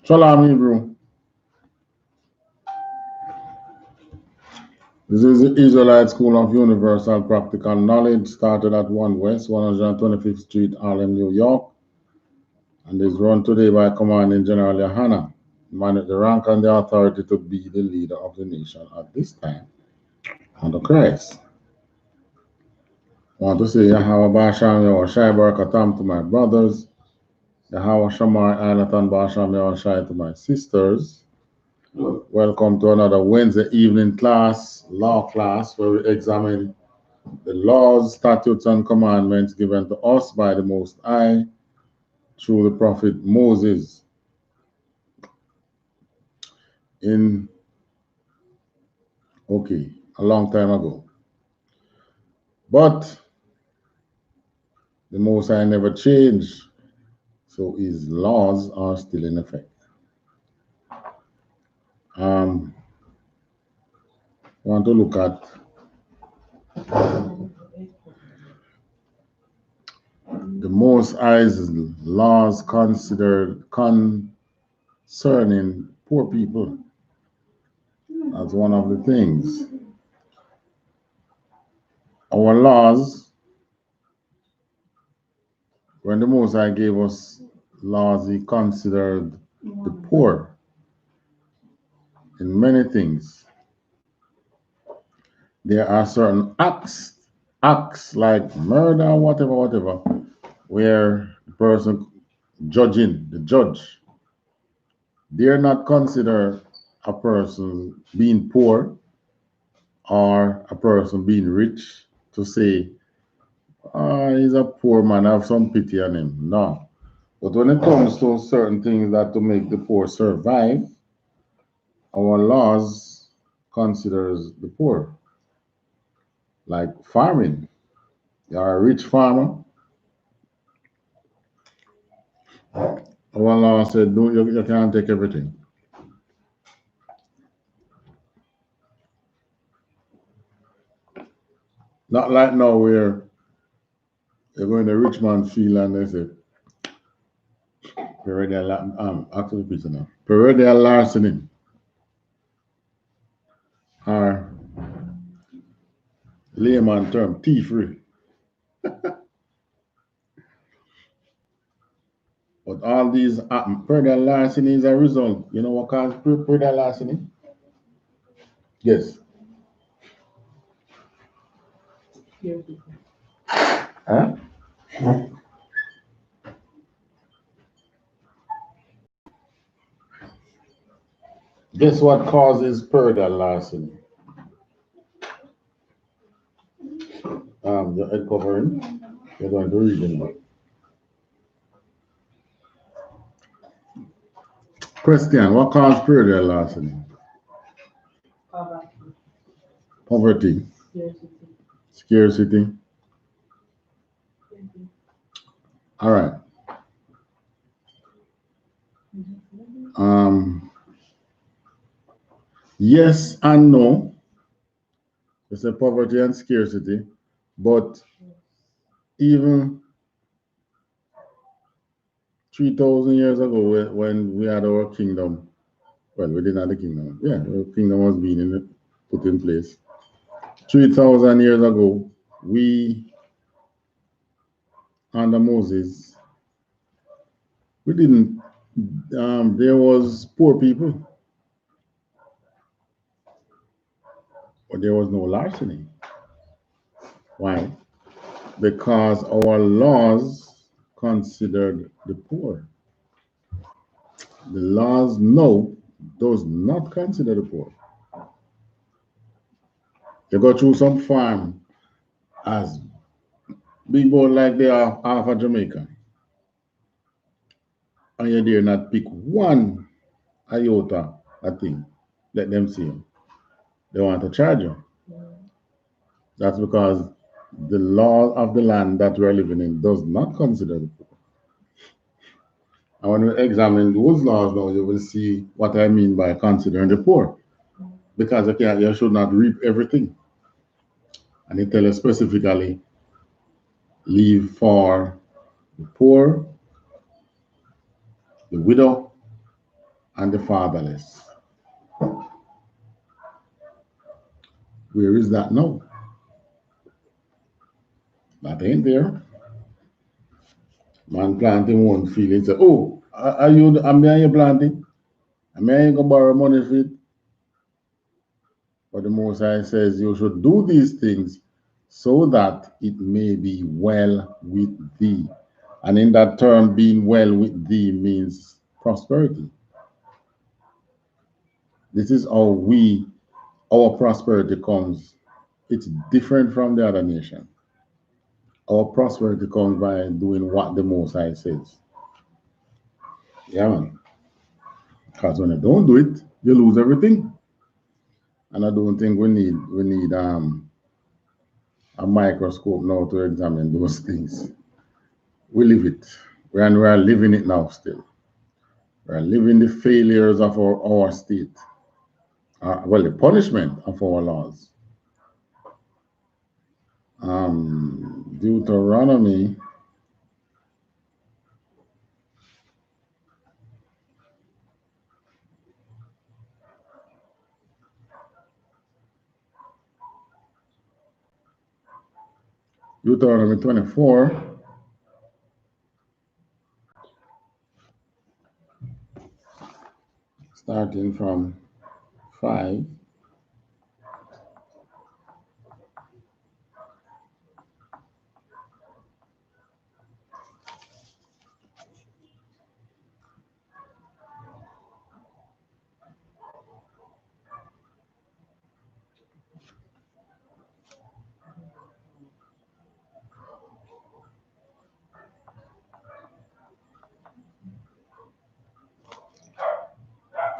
Shalom, Hebrew. This is the Israelite School of Universal Practical Knowledge, started at 1 West, 125th Street, Harlem, New York, and is run today by Commanding General Yahanna, man at the rank and the authority to be the leader of the nation at this time, under Christ. I want to say Yahweh Basham Yahweh Shai Barakatam to my brothers, Yahweh Shamar Anatan Basham Yahweh Shai to my sisters. Welcome to another Wednesday evening class, law class, where we examine the laws, statutes, and commandments given to us by the Most High through the prophet Moses. A long time ago. But the Most High never changed, so his laws are still in effect. I want to look at the Most High's laws concerning poor people. That's one of the things. Our laws, when the Most High gave us laws, he considered the poor in many things. There are certain acts like murder, whatever, where the person the judge, they're not consider a person being poor or a person being rich to say, he's a poor man, I have some pity on him. No. But when it comes to certain things that to make the poor survive, our laws considers the poor. Like farming. You are a rich farmer. Our law said, no, you can't take everything. Not like now where you go in the rich man field and they say, Perennial larceny. Or layman term, thievery. But all these perennial larceny is a result. You know what causes perennial larceny? Yes. Huh? Guess what causes perennial larceny? Your head covering. You're going to read it. Question, what causes perennial larceny? Poverty. Scarcity. All right. Yes and no. It's a poverty and scarcity, but even 3,000 years ago, when we had our kingdom, well, we didn't have the kingdom. Yeah, the kingdom was being put in place. 3,000 years ago, we, under Moses, we didn't, there was poor people, but there was no larceny. Why? Because our laws considered the poor. The laws does not consider the poor. You go through some farm as big boy like they are half of Jamaica, and you dare not pick one iota, I think. Let them see you. They want to charge you. That's because the law of the land that we're living in does not consider the poor. And when we examine those laws now, you will see what I mean by considering the poor. Because you should not reap everything. And it tells us specifically, leave for the poor, the widow, and the fatherless. Where is that now? That ain't there. Man planting one field and say, oh, are you, am I planting? Am I going to borrow money for it? But the Most High says you should do these things so that it may be well with thee. And in that term, being well with thee means prosperity. This is how our prosperity comes. It's different from the other nation. Our prosperity comes by doing what the Most High says. Yeah, man. Because when you don't do it, you lose everything. And I don't think we need a microscope now to examine those things. We live it. We are living it now still. We are living the failures of our state. Well, the punishment of our laws. Deuteronomy 24, starting from 5.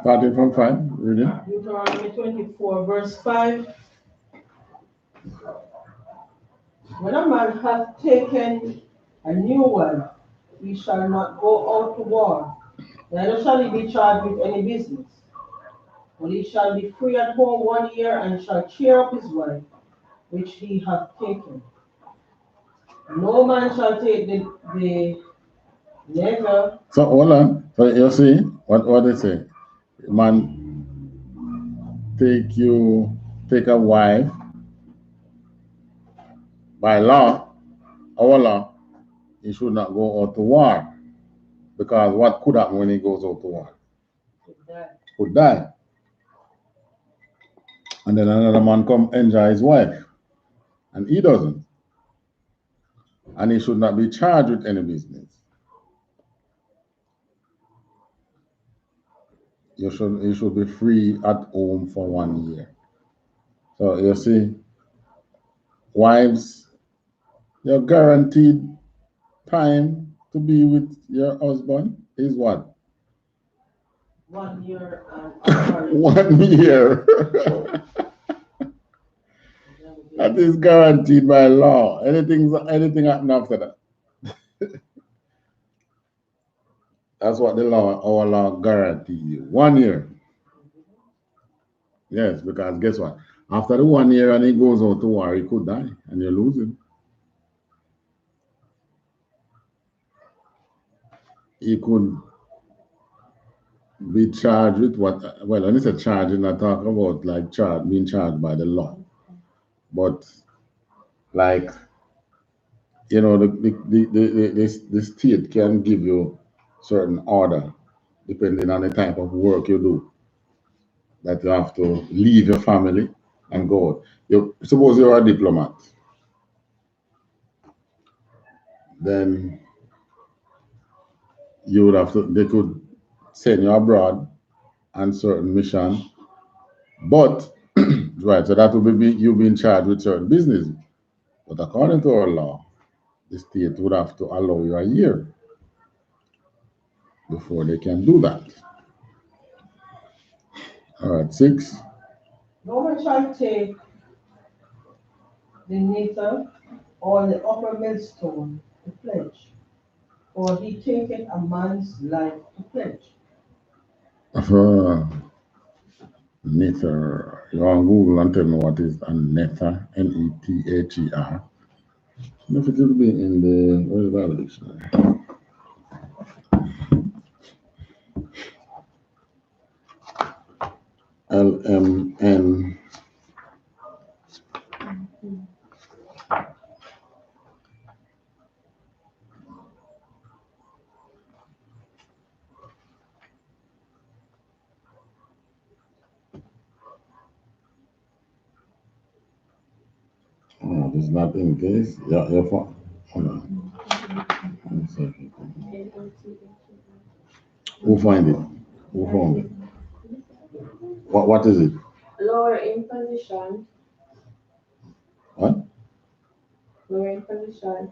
Starting from 5, reading. Deuteronomy 24, verse 5. When a man hath taken a new wife, he shall not go out to war, neither shall he be charged with any business. But he shall be free at home 1 year, and shall cheer up his wife, which he hath taken. No man shall take the nether. So hold on. So you see what they say. Man take a wife by law, our law, he should not go out to war. Because what could happen when he goes out to war? Could die. And then another man come enjoy his wife. And he doesn't. And he should not be charged with any business. He should be free at home for 1 year. So you see, wives, you're guaranteed time to be with your husband is what? 1 year and 1 year. That is guaranteed by law. Anything happen after that. That's what our law guarantees you. 1 year. Yes, because guess what? After the 1 year and he goes out to war, he could die and you lose him. He could be charged with what? Well, when it's a charge, you're not talking about like being charged by the law. But like, you know, the state can give you certain order depending on the type of work you do. That you have to leave your family and go. Suppose you're a diplomat, then you would have to. They could send you abroad on certain mission, but right. So that would be you being charged with certain business. But according to our law, the state would have to allow you a year before they can do that. All right, 6. no man shall take the nether or the upper millstone to pledge, for he taketh a man's life to pledge. Nether. You on Google and tell me what is a nether, Nether. If it will be in the where is that dictionary? It's not in case. Yeah, your phone. Hold on. Who find it? Who found it? What is it? Lower in position. What? Lower in position.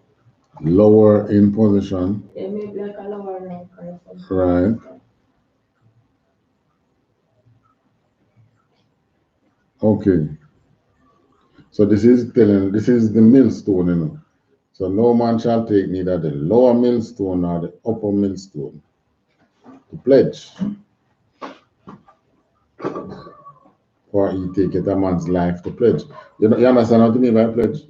Lower in position. Yeah, maybe like a lower rank or something. Right. Okay. So this is the millstone, you know. So no man shall take neither the lower millstone nor the upper millstone to pledge, for he taketh a man's life to pledge. You understand what I mean by pledge?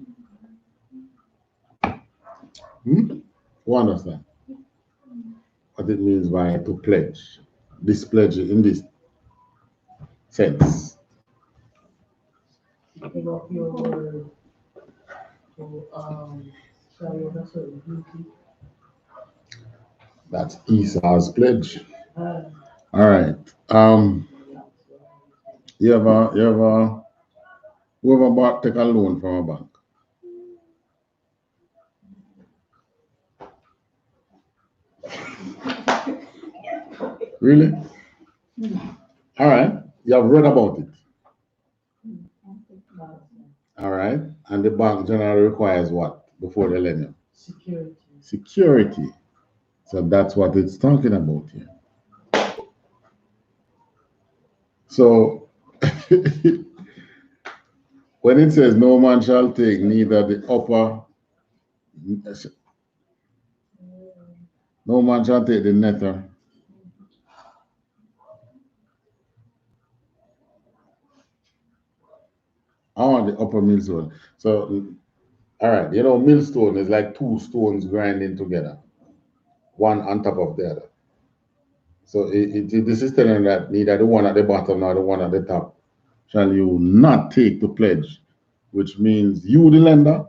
Who understand what it means by to pledge? This pledge in this sense. Give up your word to carry on a certain duty. That's Esau's pledge. Uh, All right. Whoever take a loan from a bank? Really? All right. You have read about it. All right. And the bank generally requires what before they lend you? security. Security. So that's what it's talking about here. So when it says no man shall take neither the upper, no man shall take the nether, I want the upper millstone. So, all right, you know, millstone is like two stones grinding together, one on top of the other. So this is telling that neither the one at the bottom nor the one at the top shall you not take the pledge, which means you, the lender,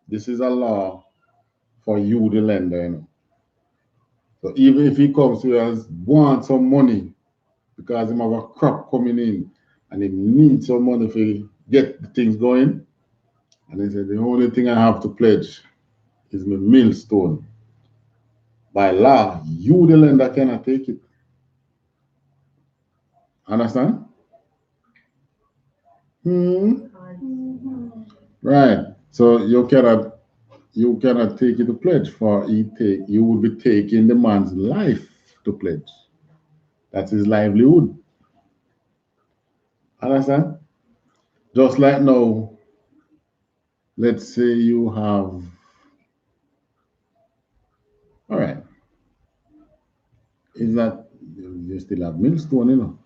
this is a law for you, the lender, you know. So even if he comes to you and wants some money because he have a crop coming in and he needs some money to get the things going, and he said, the only thing I have to pledge is my millstone. By law, you, the lender, cannot take it. Understand? Right. So you cannot take it to pledge, for you will be taking the man's life to pledge. That's his livelihood. Understand? Just like now, let's say you have, all right, is that you still have millstone, you know,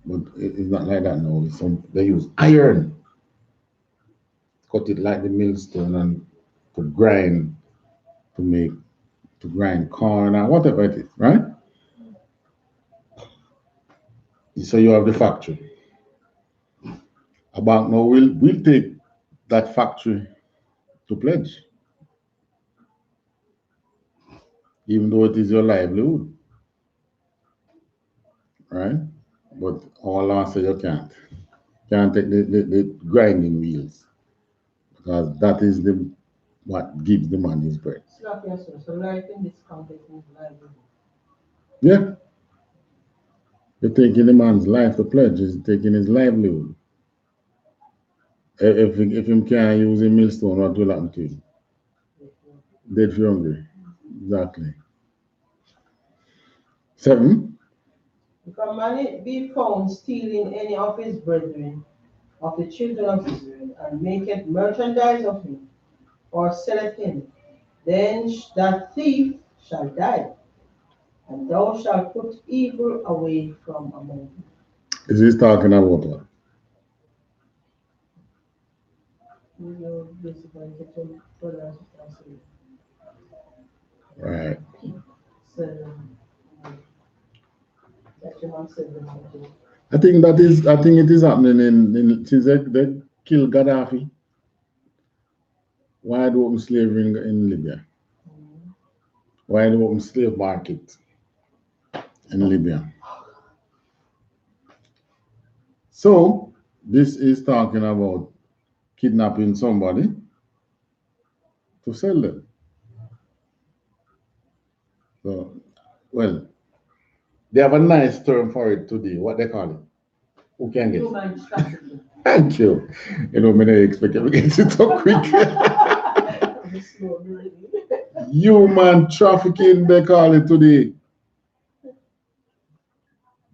but it's not like that now. They use iron, cut it like the millstone, and to grind to grind corn or whatever it is, right? So you have the factory. A bank now will take that factory to pledge, even though it is your livelihood, right? But all law say you can't take the grinding wheels, because that is the what gives the man his bread. So life in this context is livelihood. Yeah, you're taking the man's life to pledge, is taking his livelihood. If him can't use a millstone, what will happen to him? Dead for hungry. Exactly. 7. If a man be found stealing any of his brethren, of the children of Israel, and maketh merchandise of him, or selleth him, then that thief shall die, and thou shalt put evil away from among you. Is he talking about what? You basically get your brother and sister Right. seven. That you want seven. I think it is happening in since they killed Gaddafi. Wide open slavery in Libya. Wide open slave market in Libya. So this is talking about kidnapping somebody to sell them. So, well, they have a nice term for it today. What they call it? Who can guess? Human trafficking. Thank you. You know, me not expect you to get it so quick. Human trafficking, they call it today.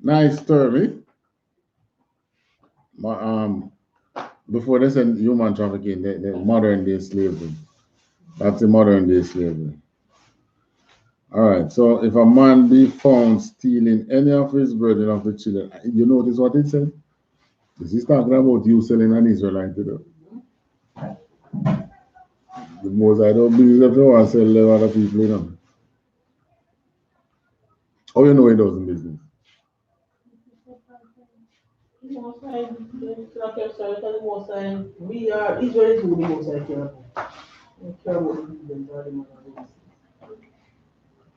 Nice term, eh? Before they said human trafficking, the modern day slavery. That's the modern day slavery. All right. So if a man be found stealing any of his brethren of the children, you notice what it said? This is talking about you selling an Israelite to them. The most I don't believe if you want to sell them other people, you know. Oh, you know he does in business. Most time, like I said, the most time, we are Israelis who the most I care about. We care about the people are the most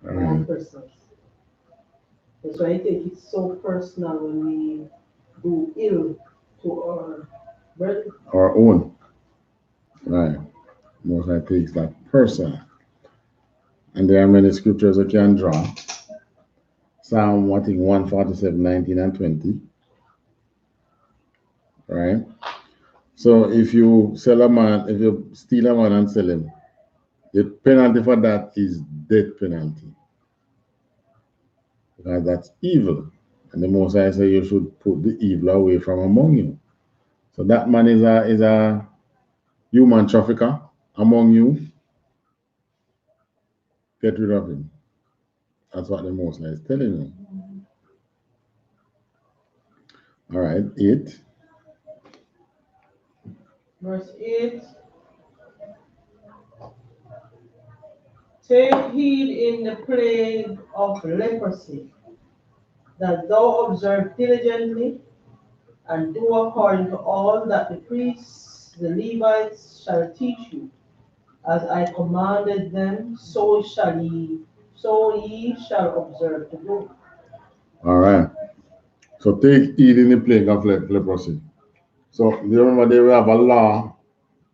All right. personal. That's why I think it's so personal when we do ill to our brethren. Our own. Right. Most I takes that person. And there are many scriptures you can draw. Psalm, I think 147, 19 and 20. Right? So if you sell a man, if you steal a man and sell him, the penalty for that is death penalty. Because that's evil. And the most I say you should put the evil away from among you. So that man is a human trafficker among you. Get rid of him. That's what the most is telling you. All right, 8. Verse 8. Take heed in the plague of leprosy, that thou observe diligently, and do according to all that the priests, the Levites, shall teach you. As I commanded them, so ye shall observe to do. All right. So take heed in the plague of leprosy. So do you remember they have a law?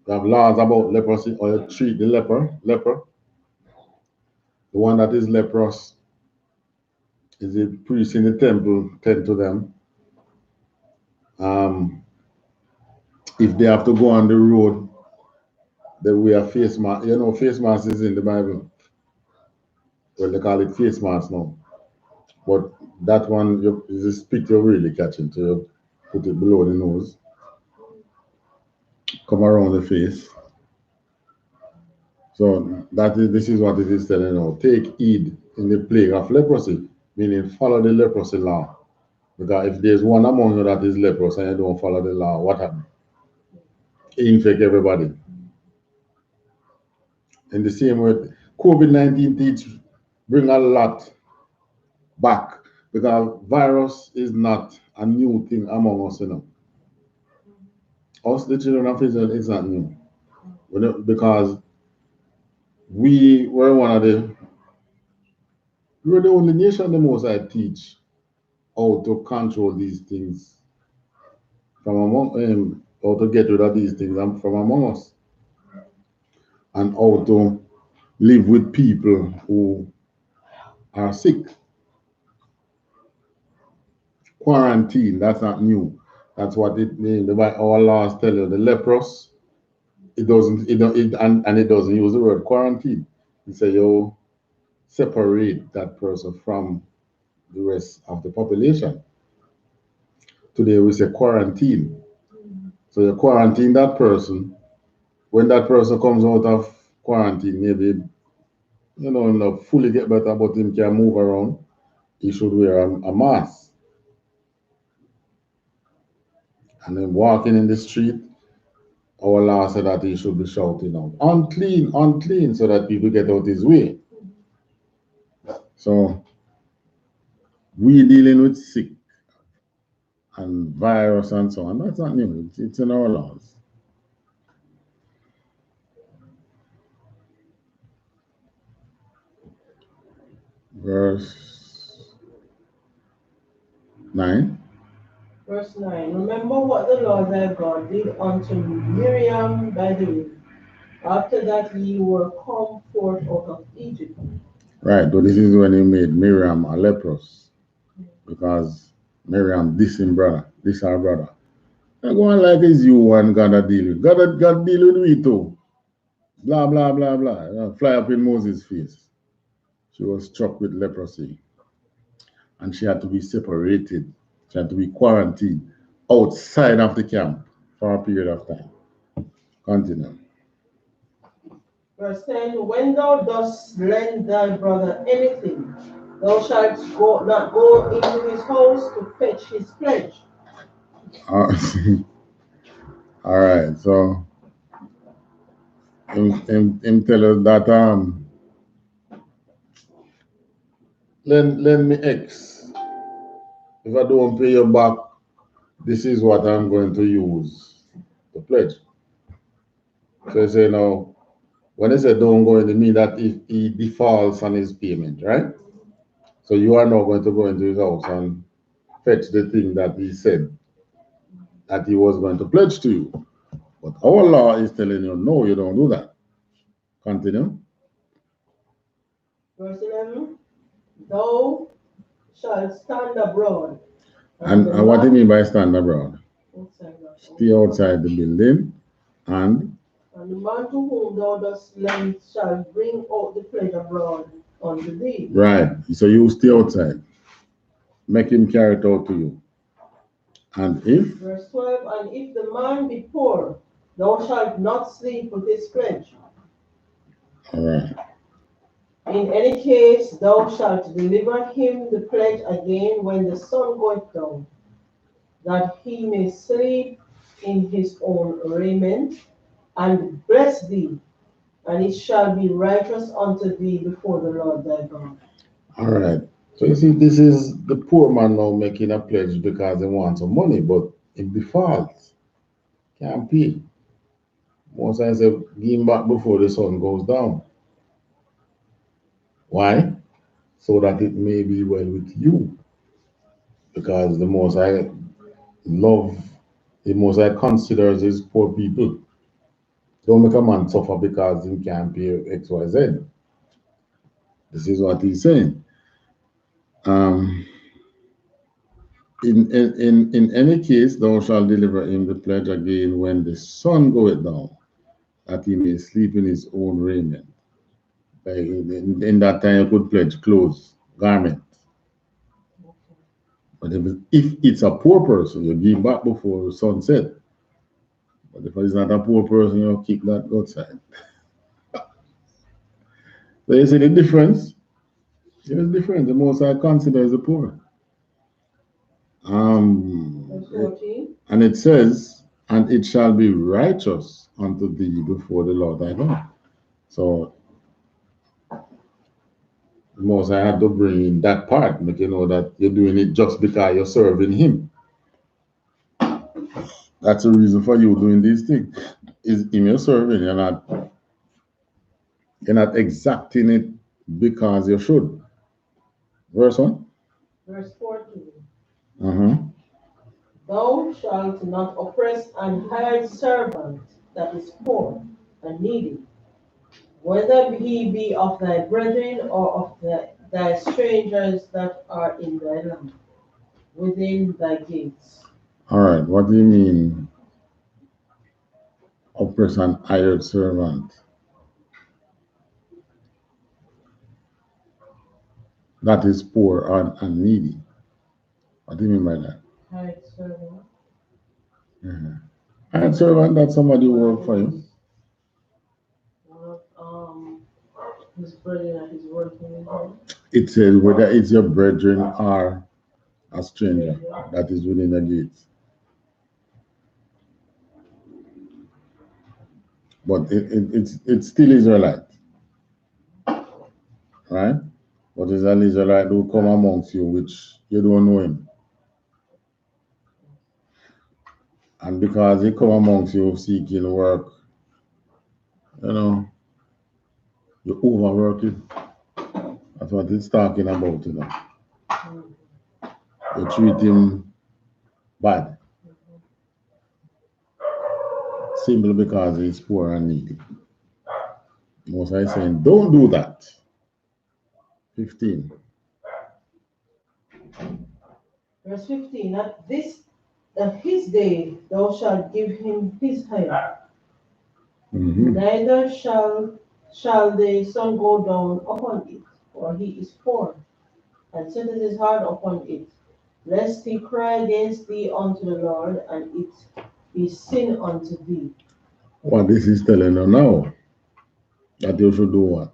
They have laws about leprosy, or you treat the leper, the one that is leprous, is the priest in the temple tend to them. If they have to go on the road, they wear face mask. You know, face mask is in the Bible. Well, they call it face mask now. But that one is a spit you're really catching. So you put it below the nose, come around the face. So this is what it is telling now. Take heed in the plague of leprosy, meaning follow the leprosy law. Because if there's one among you that is leprous and you don't follow the law, what happens? Infect everybody. In the same way, COVID-19 teach bring a lot back because virus is not a new thing among us, you know. Us, the children of Israel, is not new. Because we were we were the only nation the most I teach how to control these things from among how to get rid of these things from among us, and how to live with people who are sick. Quarantine, that's not new. That's what our laws tell you. The leprous, it doesn't, and it doesn't use the word quarantine. It say you separate that person from the rest of the population. Today we say quarantine. So you quarantine that person. When that person comes out of quarantine, maybe not fully get better, but him can move around. He should wear a mask. And then walking in the street, our law said that he should be shouting out, unclean, unclean, so that people get out his way. So we dealing with sick and virus and so on. That's not new. It's in our laws. Verse 9. Verse 9. Remember what the Lord thy God did unto Miriam by the river, after that ye were come forth out of Egypt. Right, but this is when he made Miriam a leprous. Because Miriam this him brother, this our brother. I go on like it's you one God a deal with. God deal with we too. Blah blah blah blah. Fly up in Moses' face. She was struck with leprosy. And she had to be separated. She had to be quarantined outside of the camp for a period of time. Continue. Verse 10. When thou dost lend thy brother anything, thou shalt not go into his house to fetch his pledge. All right, so him tell us that lend me X. If I don't pay you back, this is what I'm going to use to pledge. So he say now, when he said don't go, it mean that if he defaults on his payment, right? So you are now going to go into his house and fetch the thing that he said that he was going to pledge to you. But our law is telling you, no, you don't do that. Continue. Verse 11. Thou shalt stand abroad. And what do you mean by stand abroad? Outside Stay outside the building and the man to whom thou dost lend shall bring out the pledge abroad unto thee. right. So you stay outside. Make him carry it out to you. And if Verse 12. And if the man be poor, thou shalt not sleep with his pledge. all right. In any case, thou shalt deliver him the pledge again when the sun goeth down, that he may sleep in his own raiment, and bless thee, and it shall be righteous unto thee before the Lord thy God. All right. So you see, this is the poor man now making a pledge because he wants some money, but in default, can't pay. Most I say, give him back before the sun goes down. Why? So that it may be well with you. Because the most I love, the most I considers is poor people. Don't make a man suffer because he can't pay X, Y, Z. This is what he's saying. Um, in any case, thou shalt deliver him the pledge again when the sun goeth down, that he may sleep in his own raiment. In that time, you could pledge clothes, garment. But if it's a poor person, you give back before the sun set. But if it's not a poor person, you kick that outside. So you see the difference? There's a difference. The most I consider is the poor. Verse 14. And it says, and it shall be righteous unto thee before the Lord thy God. So the most I had to bring in that part, make you know that you're doing it just because you're serving him. That's the reason for you doing these things. Is in your serving, you're not exacting it because you should. Verse 1. Verse 14. Uh-huh. Thou shalt not oppress an hired servant that is poor and needy, whether he be of thy brethren or of thy strangers that are in thy land, within thy gates. All right. What do you mean, oppress an hired servant that is poor and needy? What do you mean by that? Hired servant. Uh-huh. Hired servant, that's somebody who work for you. One of his brethren that is working with him. It says whether it's your brethren or a stranger that is within the gates. But it's still Israelite, right? But it's an Israelite who come amongst you, which you don't know him. And because he come amongst you seeking work, you overwork it. That's what it's talking about, You treat him bad, simply because he's poor and needy. Most High saying, don't do that. 15. Verse 15, at his day thou shalt give him his head, neither shall the sun go down upon it, for he is poor, and setteth his heart upon it, lest he cry against thee unto the Lord, and it be sin unto thee. What this is telling you now, that you should do what?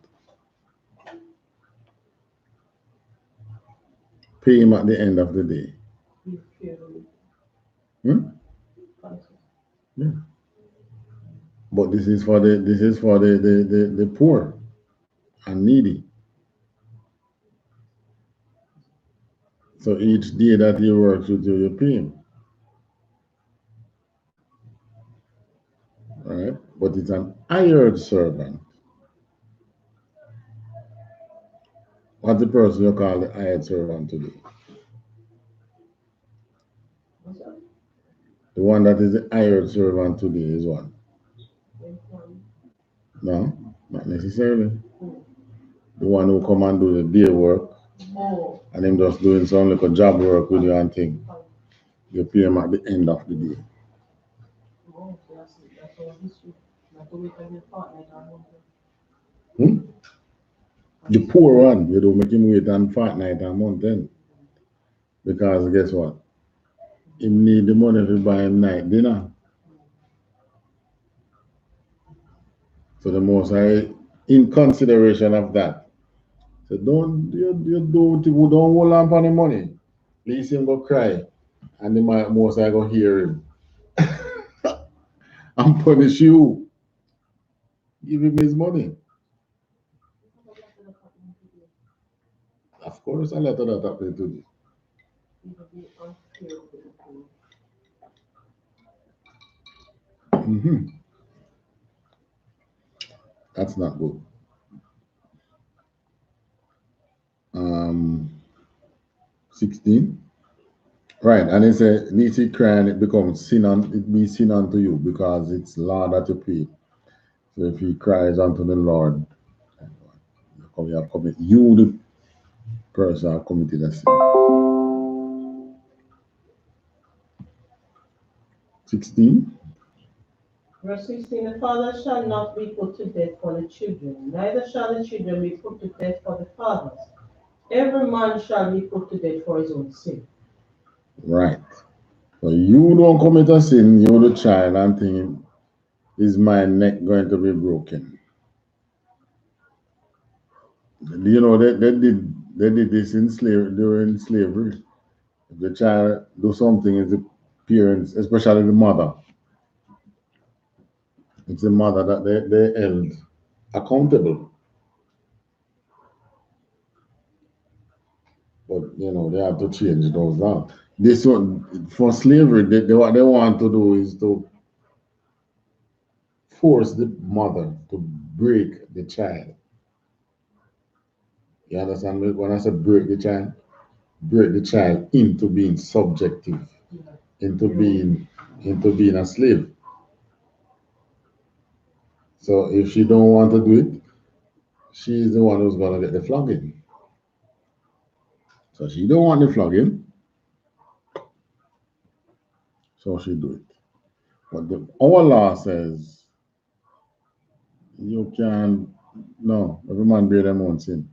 Pay him at the end of the day. Yeah. But this is for the poor and needy. So each day that he works with you, you pay him. Right? But it's an hired servant. What's the person you call the hired servant today? The one that is the hired servant today is what? No, not necessarily. The one who come and do the day work, and him just doing some like a job work with you and thing. You pay him at the end of the day. The poor one, you don't make him wait on fortnight and month then. Because guess what? He need the money to buy him night dinner. So the most I, in consideration of that, so don't hold on for the money. Please him go cry, and the most I go hear him and punish you. Give him his money. Of course, a lot of that happened today. That's not good. 16. Right, and it says, Nisi crying, it becomes sin it be sin unto you because it's law that you pay. So if he cries unto the Lord, you have committed, you the person have committed a sin. 16. Verse 16, the father shall not be put to death for the children, neither shall the children be put to death for the fathers. Every man shall be put to death for his own sin. Right. So you don't commit a sin, you the child, and think, is my neck going to be broken? You know, they did this in during slavery. If the child do something, it's the parents, especially the mother. It's the mother that they held accountable. But you know, they have to change those now. This one for slavery, what they want to do is to force the mother to break the child. You understand me? When I say break the child into being subjective, into being a slave. So if she don't want to do it, she's the one who's gonna get the flogging. So she don't want the flogging, so she do it. But our law says you can no, every man bear their own sin.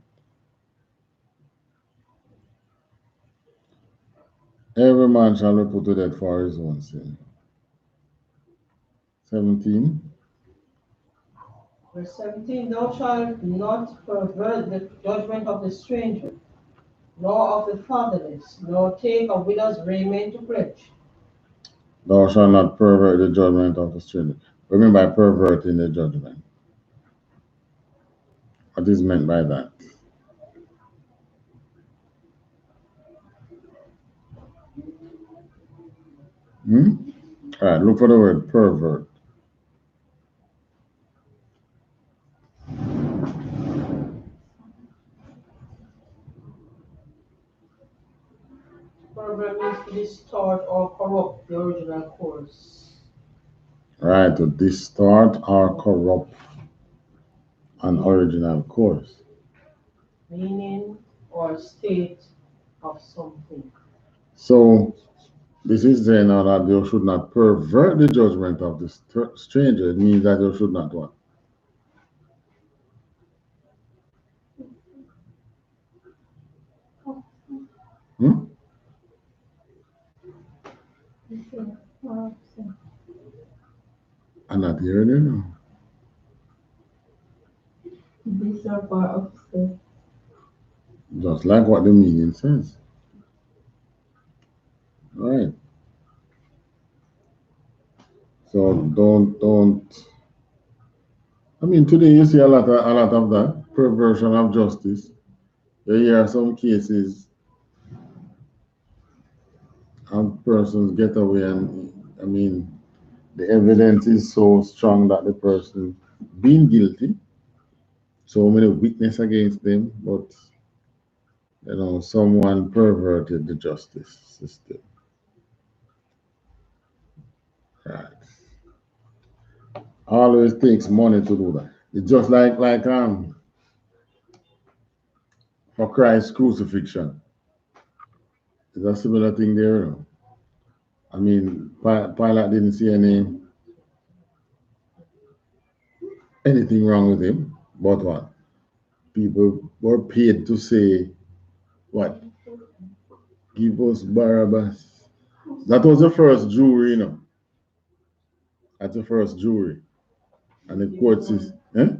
Every man shall be put to death for his own sin. 17. Verse 17, thou shalt not pervert the judgment of the stranger, nor of the fatherless, nor take a widow's raiment to pledge. Thou shalt not pervert the judgment of the stranger. What do you mean by perverting the judgment? What is meant by that? All right, look for the word pervert. Pervert means to distort or corrupt the original course. Right, to distort or corrupt an original course. Meaning or state of something. So this is saying now that you should not pervert the judgment of the stranger. It means that you should not what? Hmm? I'm not hearing you now. Bishop or upset. Just like what the meaning says. Right. So don't. I mean, today you see a lot of that perversion of justice. You hear some cases and persons get away, and I mean, the evidence is so strong that the person being guilty, so many witness against them, but someone perverted the justice system. Right. Always takes money to do that. It's just like for Christ's crucifixion. It's a similar thing there. I mean, Pilate didn't see anything wrong with him, but what? People were paid to say, what? Give us Barabbas. That was the first jury. That's the first jury. And the court says, eh?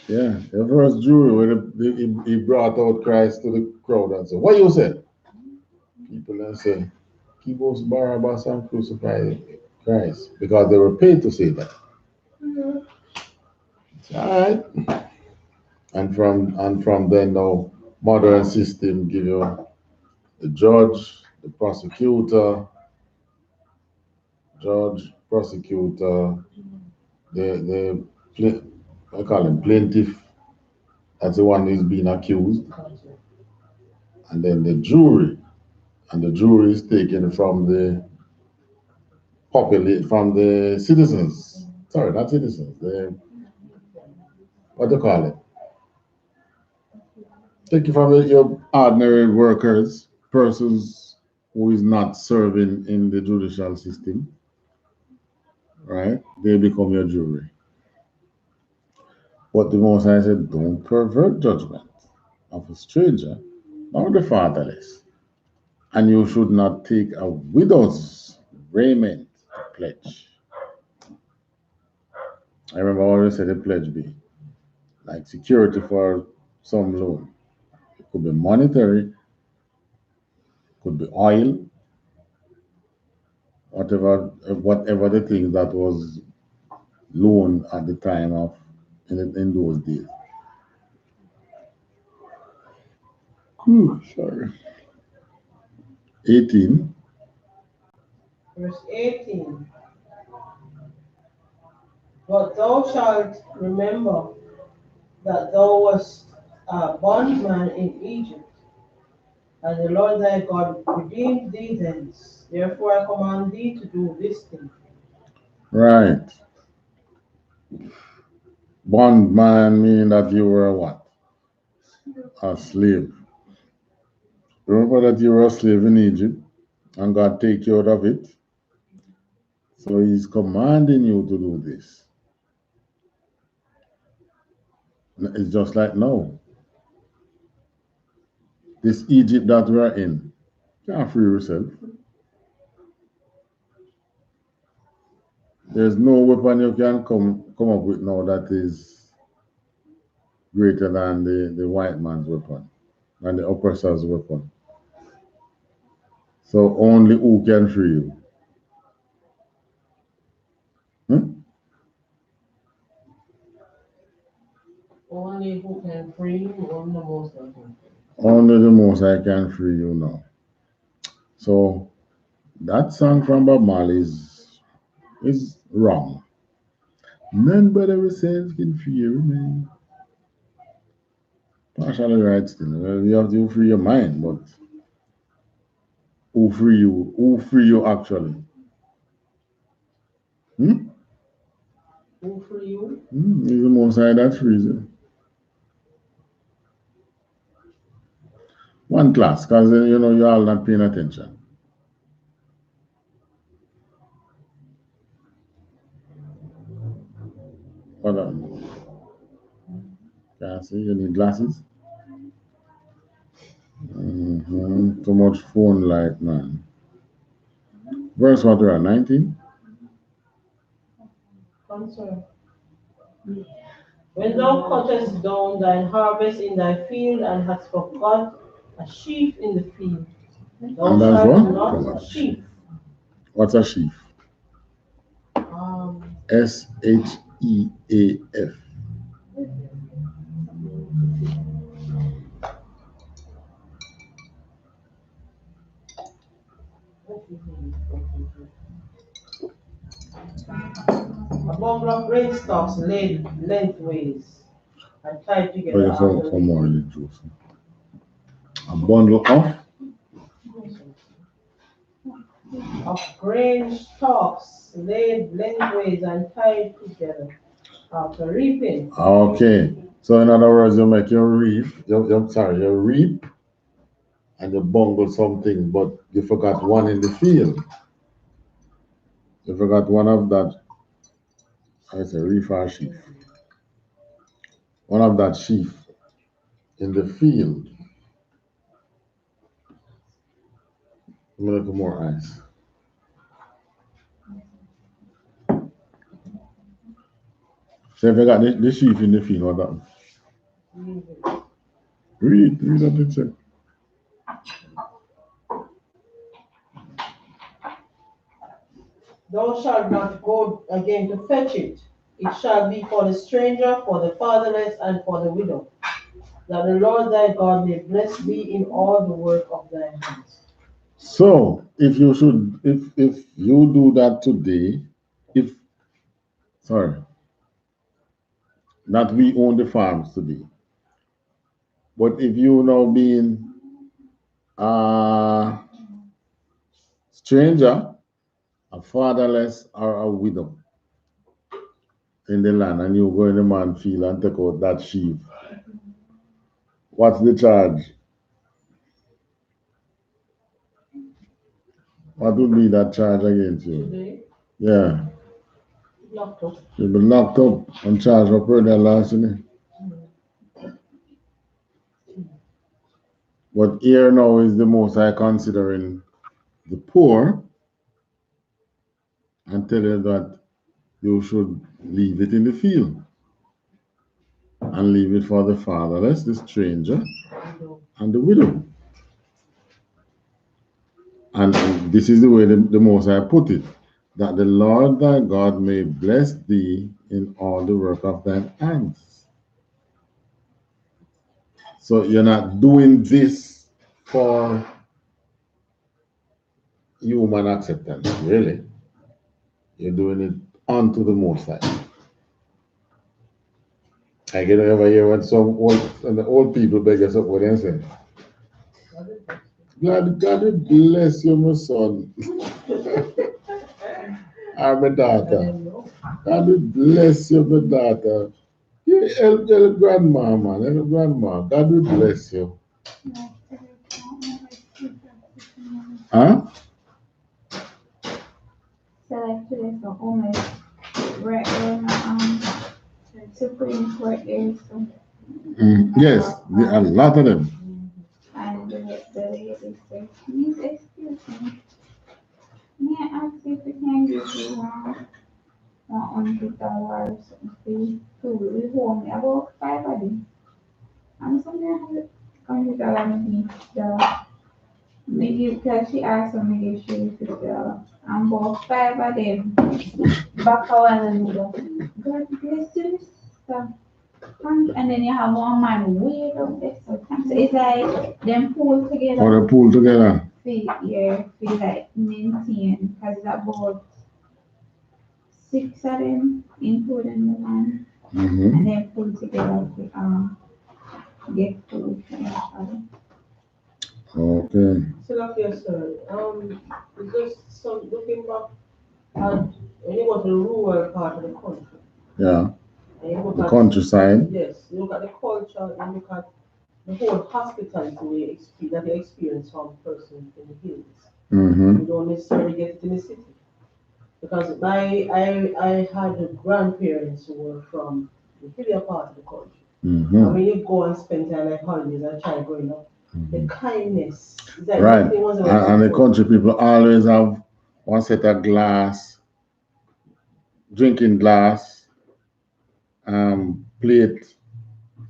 Yeah, the first jury when he brought out Christ to the crowd and said, what you said? People then say, give us Barabbas and crucify Christ. Because they were paid to say that. All right. And from then now, modern system give you the judge, the prosecutor, the I call him plaintiff. That's the one who's being accused, and then the jury, and the jury is taken from the from the citizens. Sorry, not citizens. The what do you call it? Take it from your ordinary workers, persons who is not serving in the judicial system, right? They become your jury. But the Most High said, don't pervert judgment of a stranger nor the fatherless. And you should not take a widow's raiment to pledge. I remember what we said a pledge be like security for some loan. It could be monetary, could be oil, whatever the thing that was loaned at the time of in those days. Sorry. 18. Verse 18. But thou shalt remember that thou wast a bondman in Egypt, and the Lord thy God redeemed thee thence. Therefore I command thee to do this thing. Right. Bondman meaning that you were what? A slave. Remember that you were a slave in Egypt and God take you out of it. So he's commanding you to do this. It's just like now. This Egypt that we are in, you can't free yourself. There's no weapon you can come up with now that is greater than the white man's weapon and the oppressor's weapon. So only who can free you? Hmm? Only who can free you, only the Most High can free you. Only the Most High can free you now. So that song from Bob Marley is wrong. None but ourselves can free you, man. Partially right still. Well, you have to free your mind, but Who free you? Who free you actually? Hmm? Who free you? It's the Most High that frees you. One class, because you're all not paying attention. Hold on. Can't see. You need glasses? Too much phone light, man. Verse what we're at? 19? Answer. When thou cuttest down thine harvest in thy field and hast forgot a sheaf in the field, thou And that's shalt what? not sheaf. What's a sheaf? SHEAF. A bundle of grain stalks laid lengthways and tied Oh, together yeah, some more in the juice. A bundle of grain stalks laid lengthways and tied together after reaping. Okay. So in other words, you make your reap, you reap and you bungle something, but you forgot one in the field. You forgot one of that, I say reef or sheaf. One of that sheaf in the field. Let me look more ice. So if you got the sheaf in the field, what that? Read what it said. Thou shalt not go again to fetch it. It shall be for the stranger, for the fatherless, and for the widow, that the Lord thy God may bless thee in all the work of thy hands. So if you do that today, if sorry, not we own the farms today, but if you now being a stranger, a fatherless, or a widow in the land, and you go in the man field and take out that sheaf, what's the charge? What would be that charge against you? Today, Yeah, locked up. you'll be locked up and charged for murder larceny. But here now is the most I considering the poor and tell you that you should leave it in the field and leave it for the fatherless, the stranger, and the widow. And this is the way the Most High put it, that the Lord thy God may bless thee in all the work of thine hands. So you're not doing this for human acceptance, really. You're doing it unto the Most High. I get ever hear when the old people beg us up what they say. God bless you, my son. I'm a daughter. God bless you, my daughter. You help your grandma, man. Help grandma. God will bless you. Huh? So like today, so almost right on Supreme Court there, so Yes, a lot of them. and the lady said, please excuse me. May I ask if we can give you $100 to we home about 5 of them. And something $100 maybe maybe because she asked me if she was $50. And about 5 of them back out and go, God bless you, sister. And then you have one man way up there. So it's like them pull together. Or they pull together. Feel like maintain because it's about 6 of them, including the man, and then pull together to get food for each other. Okay. Still up here, sir. It's just some looking back at when you go to the rural part of the country. Yeah. And you look The at countryside. yes, you look at the culture, you look at the whole hospitality that you experience from person in the hills. Mm-hmm. You don't necessarily get it in the city. Because I had grandparents who were from the hillier part of the country. Mm-hmm. And when you go and spend time like holidays and try growing up, the kindness is like Right. nothing was And the country people always have one set of glass, drinking glass, plate,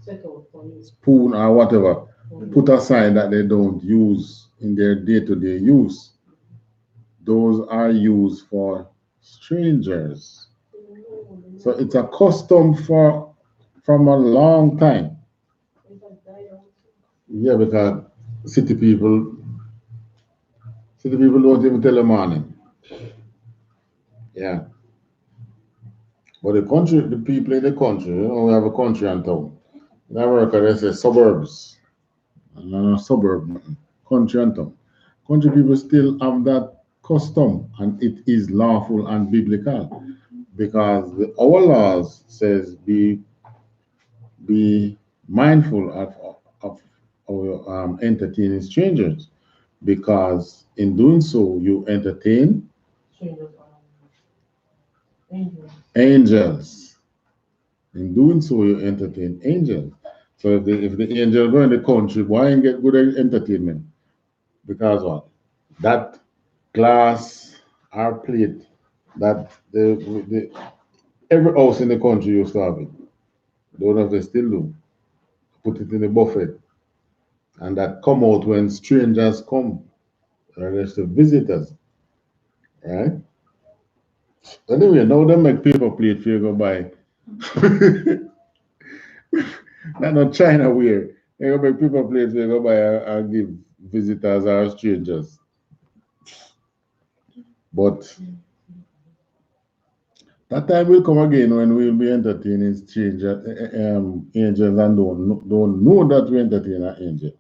set out for you. spoon, or whatever, put aside that they don't use in their day-to-day use. Those are used for strangers. So it's a custom from a long time. Yeah, because city people city people don't even tell the morning. Yeah. But the people in the country, we have a country and town. In America, they say suburbs. No, suburb, nothing. Country and town. Country people still have that custom, and it is lawful and biblical because our laws says be mindful of entertaining strangers because in doing so you entertain angels. In doing so you entertain angels. So if the angel go in the country, why ain't get good entertainment? Because what? That glass or plate that the every house in the country used to have it. Don't know if they still do. Put it in the buffet. And that come out when strangers come. Or there's the visitors. Right? Anyway, now they make paper plate for you go buy. Not no China wear. They go make paper plates for you go buy and give visitors or strangers. But that time will come again when we'll be entertaining strangers, angels, and don't know that we entertain an angel.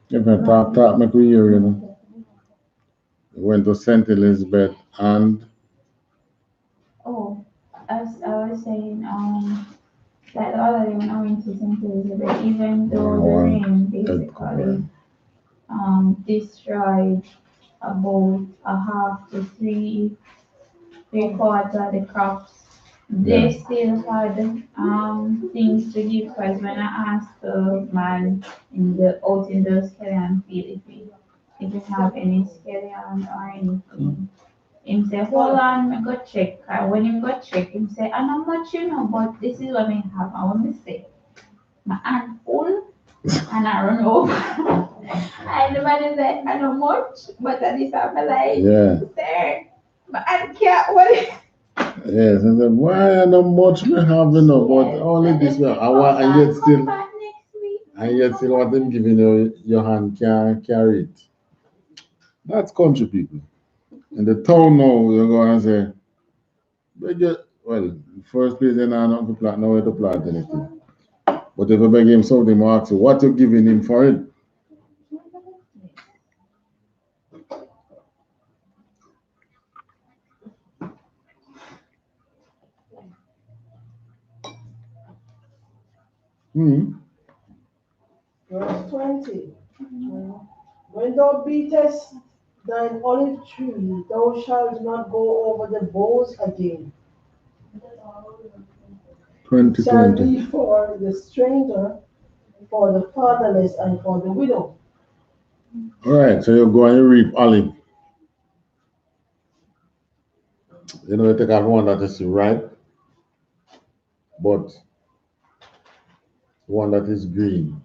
If I talk, make we hear, We went to St. Elizabeth and Oh, as I was saying, like the other day when I went to St. Elizabeth, even though the rain basically destroyed about a half to three quarters of the crops, they still had things to give. Because when I asked the man out in the scallion field if he have any scallion or anything, him say, hold on, me go check. And when him go check, him say, I know much but this is what me have. I want me say, my hand full and I run over. And the man is like, I know much, but at this time, I'm like, sir, my hand can't, what is yes, I said, why not much me have but only this way. I want and yet still what them giving you your hand can't carry it. That's country people. In the town now, you're going to say, well, first place they're not to plant, nowhere to plant anything. But if you beg him something, I ask you, what you giving him for it? Verse 20. When thou beatest thine olive tree, thou shalt not go over the boughs again. It shall be for the stranger, for the fatherless, and for the widow. All right, so you go and you reap olive. You take out one that is ripe, but one that is green.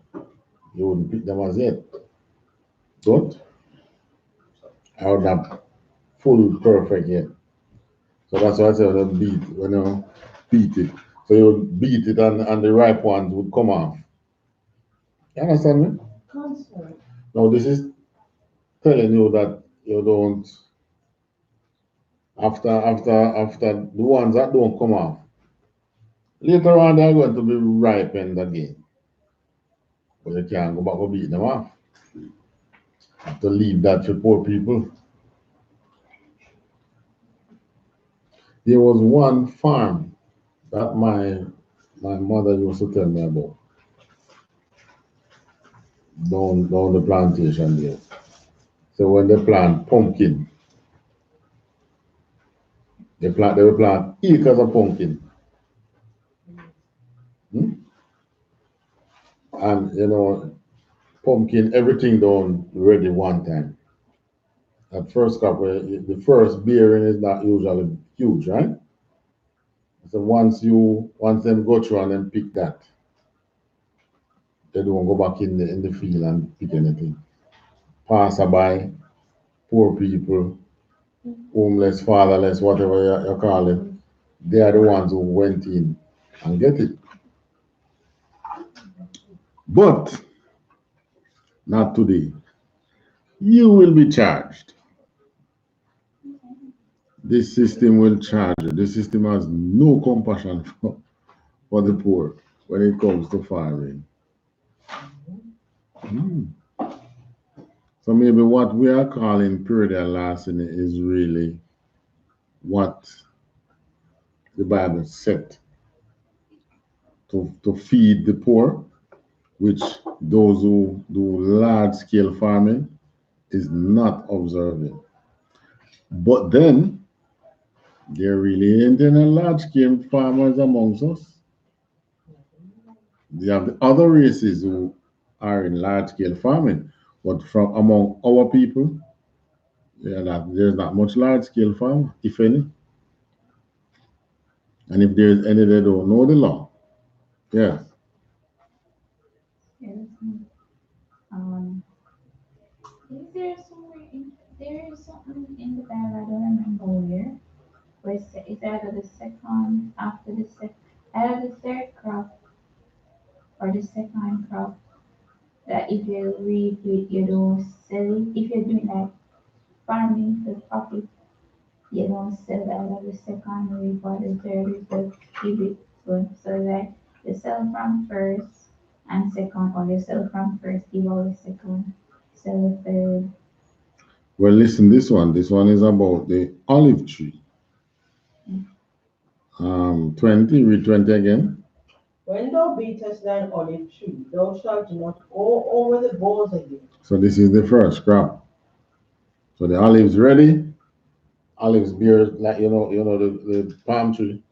You wouldn't pick them as yet. Don't? I would not full perfect yet. So that's why I say when you beat it. So you would beat it and the ripe ones would come off. You understand me? concern. Now this is telling you that you don't, after the ones that don't come off, later on they're going to be ripened again. But you can't go back and beat them off. You have to leave that for poor people. There was one farm that my mother used to tell me about down the plantation there. So when they plant pumpkin, they will plant acres of pumpkin. Hmm? And pumpkin, everything done ready one time. At first crop, the first bearing is not usually huge, right? So once them go through and then pick that, they don't go back in the field and pick anything. Passerby, poor people, homeless, fatherless, whatever you call it, they are the ones who went in and get it. But not today. You will be charged. This system will charge you. This system has no compassion for the poor when it comes to farming. Mm. So maybe what we are calling perennial lasting is really what the Bible said to feed the poor, which those who do large scale farming is not observing. But then there really ain't any large scale farmers amongst us. You have the other races who are in large scale farming, but from among our people, there's not much large scale farm, if any. And if there's any, they don't know the law. Yes. Yes. Um, is there somewhere there is something in the Bible, I don't remember where it's either the second, after the second, either the third crop or the second crop, that if you reap it, you don't sell it. If you're doing like farming for profit, you don't sell out of the second reap or the third reap, but give it to so that you sell from first and second, or you sell from first, give out the second, sell the third. Well, listen, this one. This one is about the olive tree. 20, read 20 again. When thou beatest thine olive tree, thou shalt not go over the boughs again. So this is the first crop. So the olives ready. Olives bears like the palm tree,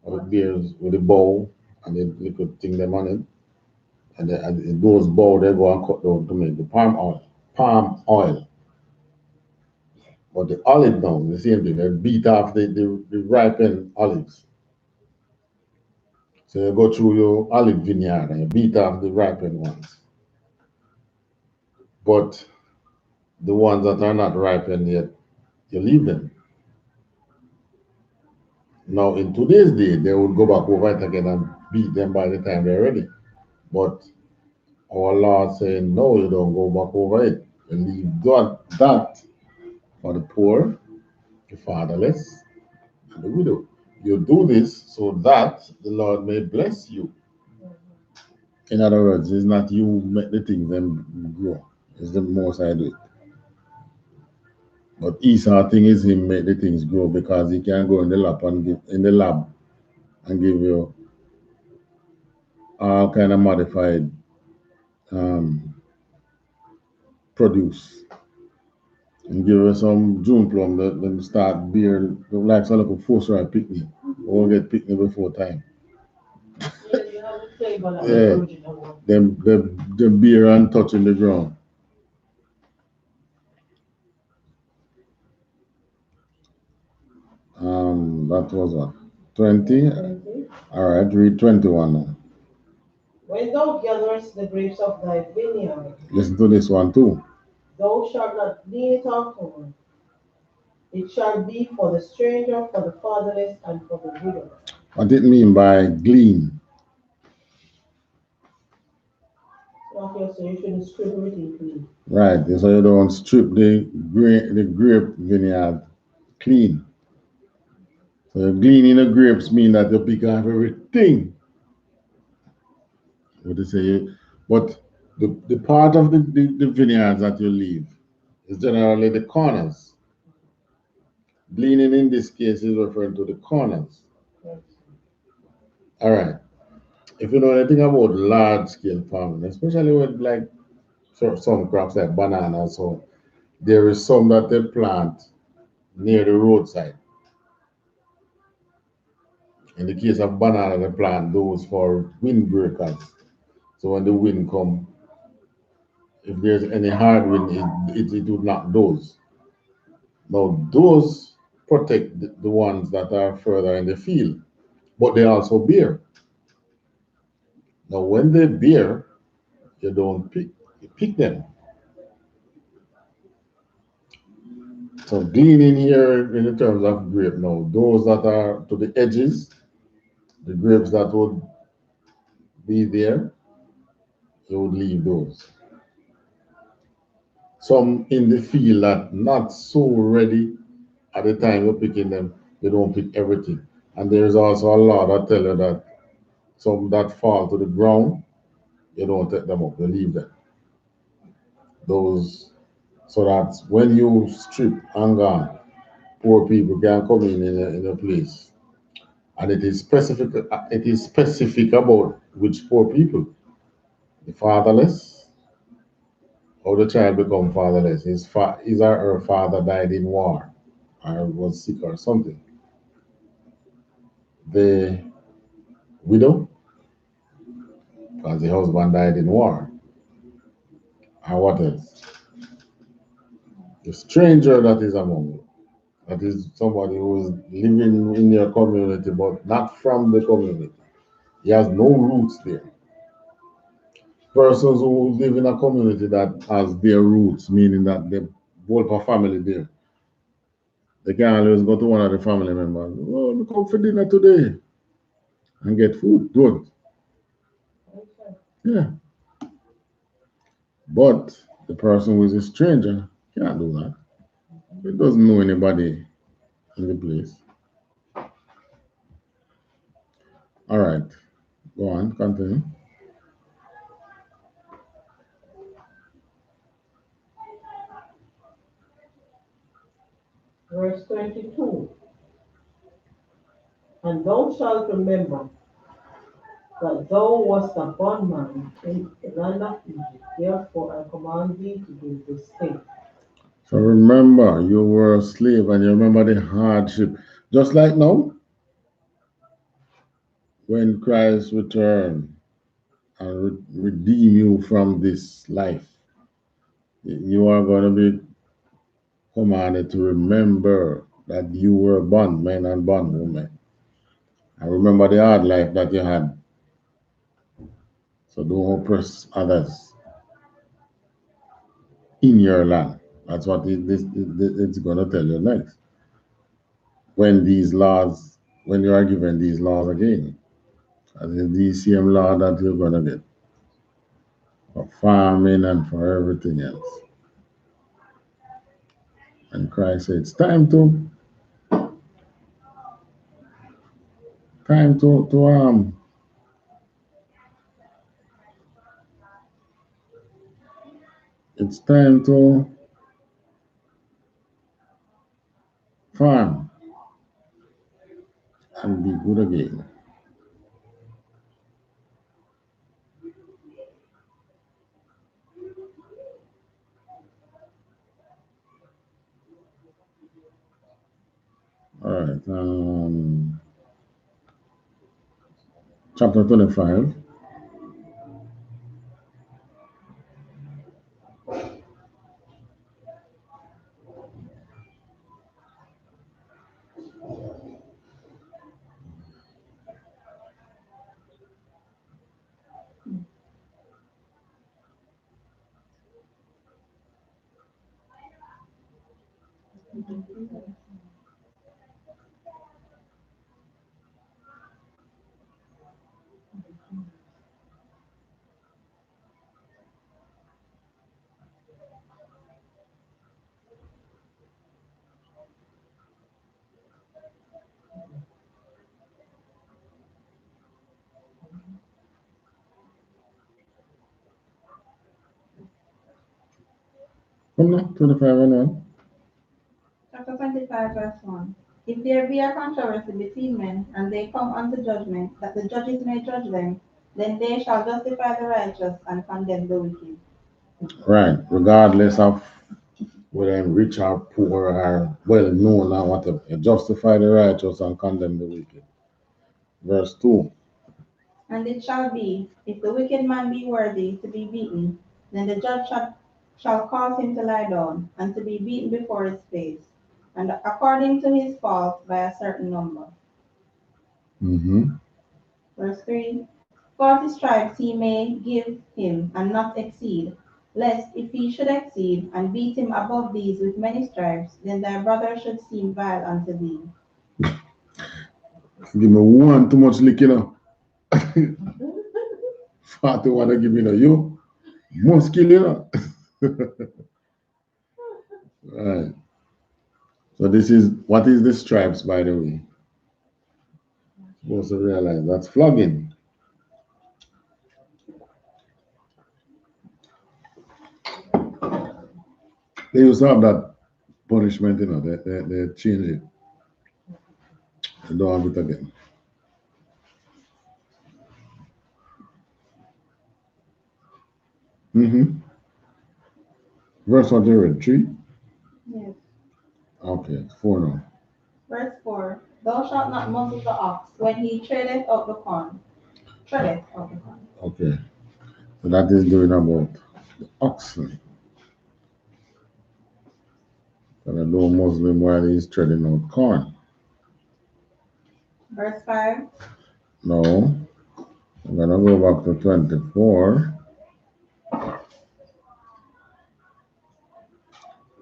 or it bears with the bow and the liquid thing them on it. And those bow they go and cut down to make the palm oil. Palm oil. But the olive now, the same thing. They beat off the ripened olives. So you go through your olive vineyard and you beat off the ripened ones. But the ones that are not ripened yet, you leave them. Now in today's day, they would go back over it again and beat them by the time they're ready. But our law saying no, you don't go back over it. You leave that for the poor, the fatherless, and the widow. You do this so that the Lord may bless you. In other words, it's not you make the things them grow. It's the most I do it. But Esau thing is him make the things grow because he can go in the lab and give you all kind of modified um, produce and give you some June plum that them start beer like some like a force right picnic or get picnic before time. Yeah, you have the flavor like Yeah, the original one. them beer and touching the ground. That was what 20. 20. All right, read 21 now. When thou gatherest the grapes of thy vineyard, Listen to this one too. thou shalt not glean it afterward. It shall be for the stranger, for the fatherless, and for the widow. What it mean by glean? Okay, so you shouldn't strip everything clean. Right. So you don't strip the grape vineyard clean. So you're gleaning the grapes mean that you pick off everything. What they say, but the part of the vineyards that you leave is generally the corners. Gleaning in this case is referring to the corners. Yes. All right. If you know anything about large scale farming, especially with like some crops like bananas, so there is some that they plant near the roadside. In the case of banana, they plant those for windbreakers. So when the wind come, if there's any hard wind, it would knock those. Now those protect the ones that are further in the field, but they also bear. Now when they bear, you don't pick, you pick them. So gleaning here in the terms of grape now, those that are to the edges, the grapes that would be there, you would leave those. Some in the field that not so ready at the time you're picking them, you don't pick everything. And there is also a law that tell you that some that fall to the ground, you don't take them up, you leave them. Those so that when you strip and gone, poor people can come in a place. And it is specific about which poor people. The fatherless, how the child become fatherless. His or her father died in war or was sick or something. The widow, because the husband died in war. Or what else? The stranger that is among you. That is somebody who is living in your community but not from the community. He has no roots there. Persons who live in a community that has their roots, meaning that they both have family there. They can always go to one of the family members. Oh, look out for dinner today and get food. Good. Okay. Yeah. But the person who is a stranger can't do that. He doesn't know anybody in the place. All right. Go on, continue. Verse 22. And thou shalt remember that thou wast a bondman in the land of Egypt. Therefore I command thee to do this thing. So remember, you were a slave and you remember the hardship. Just like now, when Christ returned and redeem you from this life, you are going to be commanded to remember that you were a bondman and bondwoman. And remember the hard life that you had. So don't oppress others in your land. That's what it's going to tell you next. When you are given these laws again, and it's the same law that you're going to get for farming and for everything else. And Christ said, it's time to it's time to farm and be good again. All right. Chapter 25. Come on, 25 and 1. Chapter 25, verse 1. If there be a controversy between men, and they come unto judgment, that the judges may judge them, then they shall justify the righteous and condemn the wicked. Right, regardless of whether I'm rich or poor or well known or whatever. You justify the righteous and condemn the wicked. Verse 2. And it shall be, if the wicked man be worthy to be beaten, then the judge shall cause him to lie down, and to be beaten before his face, and according to his fault by a certain number. Mm-hmm. Verse 3. 40 stripes he may give him, and not exceed, lest if he should exceed, and beat him above these with many stripes, then thy brother should seem vile unto thee. Give me one too much lick, you know. 40 want to give me, you must kill, you know. Right. So this is, what is the stripes, by the way? Supposed to realize that's flogging. They used to have that punishment, you know, they change it. They don't have it again. Mm-hmm. Verse what you read? 3? Yes. Okay, 4 now. Verse 4. Thou shalt not muzzle the ox when he treadeth out the corn. Treadeth out the corn. Okay. So that is doing about the oxen. So the no Muslim while he's treading out corn. Verse 5. No. I'm gonna go back to 24.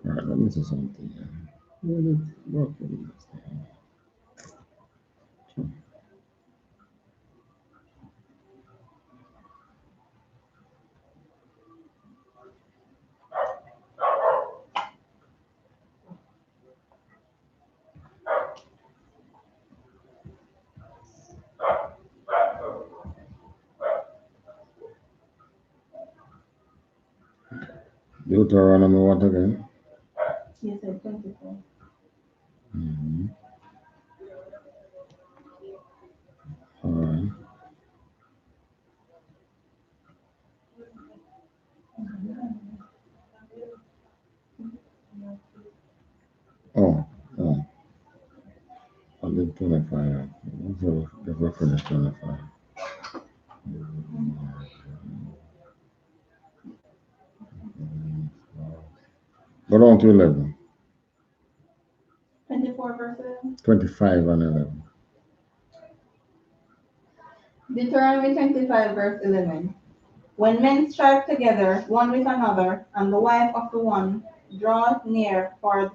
Alright, let me say something here. Where did it work with this thing? Deuteronomy what again? You said 24. Mm-hmm. Alright. Oh, oh. I did 25. Never finished 25. Go down to 11. 24 verse 11. 25 and 11. Deuteronomy 25 verse 11. When men strive together one with another, and the wife of the one draweth near for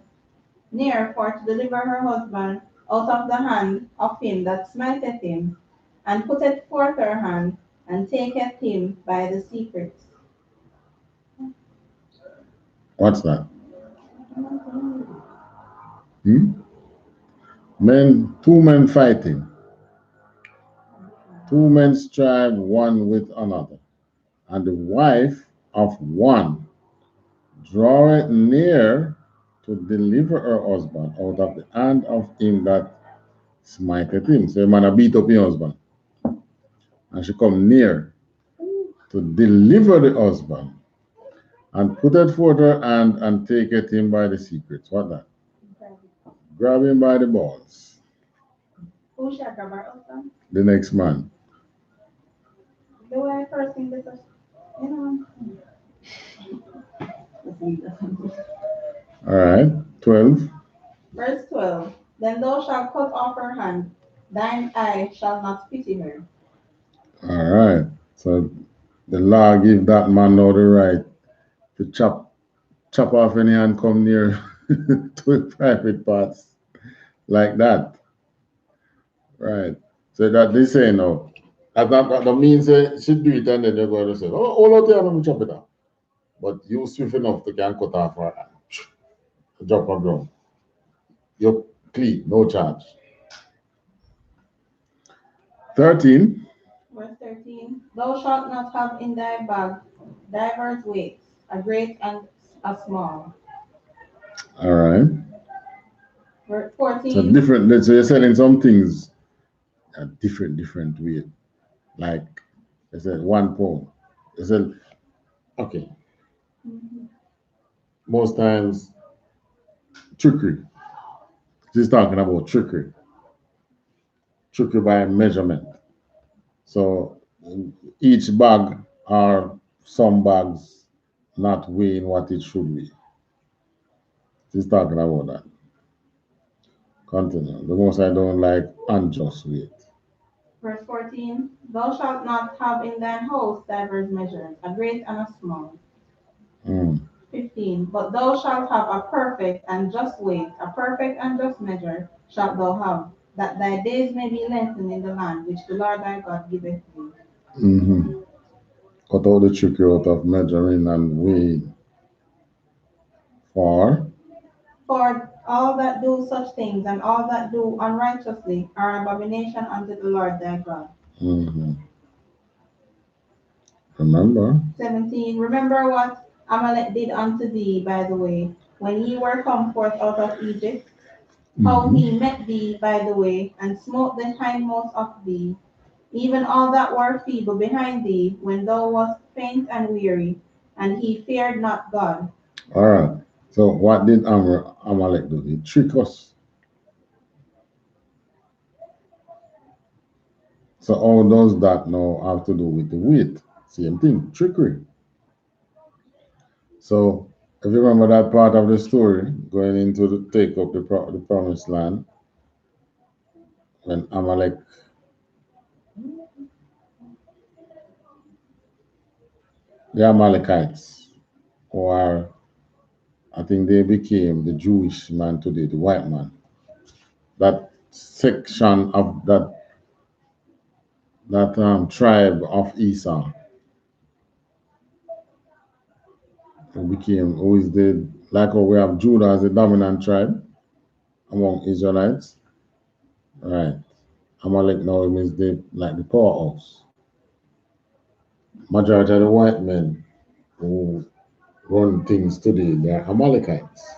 to deliver her husband out of the hand of him that smiteth him, and putteth forth her hand, and taketh him by the secret. What's that? Hmm? Two men fighting. Two men strive one with another, and the wife of one draweth near to deliver her husband out of the hand of him that smiteth him. So a man a beat up his husband, and she come near to deliver the husband, and putteth forth her hand and taketh him by the secrets. What that? Grab him by the balls. Who shall grab her husband? The next man. The way first thing this is, you know. All right. 12. Verse 12. Then thou shalt cut off her hand, thine eye shall not pity her. All right. So the law give that man now the right to chop off any hand come near to his private parts like that. Right. So that they say no. That means she do it and then they're going to say, oh, all out there, let me chop it off. But you swift enough to can cut off her hand. Drop her ground. You're clean, no charge. 13. Verse 13. Thou shalt not have in thy bag divers weights, a great and a small. All right. Verse So 14. different. So you're selling some things at different weight. Like they said, 1 pound. They said, okay. Mhm. Most times trickery. She's talking about trickery by measurement. So each bag or some bags not weighing what it should be. She's talking about that. Continue. The most I don't like unjust weight. Verse 14. Thou shalt not have in thine house divers measures, a great and a small. Mm. 15. But thou shalt have a perfect and just weight, a perfect and just measure shalt thou have, that thy days may be lengthened in the land which the Lord thy God giveth thee. Mm-hmm. Cut out the trickery out of measuring and weighing. For For all that do such things and all that do unrighteously are an abomination unto the Lord thy God. mm-hmm. Remember. 17. Remember what Amalek did unto thee, by the way, when ye were come forth out of Egypt, how Mm-hmm. he met thee by the way, and smote the hindmost of thee, even all that were feeble behind thee, when thou wast faint and weary, and he feared not God. All right. So what did Amalek do? He tricked us. So how does that now have to do with the weight? Same thing, trickery. So if you remember that part of the story, going into the take up the promised land, when Amalek, the Amalekites, who are, I think they became the Jewish man today, the white man. That section of that tribe of Esau, who became, who is the, like how we have Judah as the dominant tribe among Israelites, right? Amalek now means the like the powerhouse. Majority of the white men who run things today, they are Amalekites.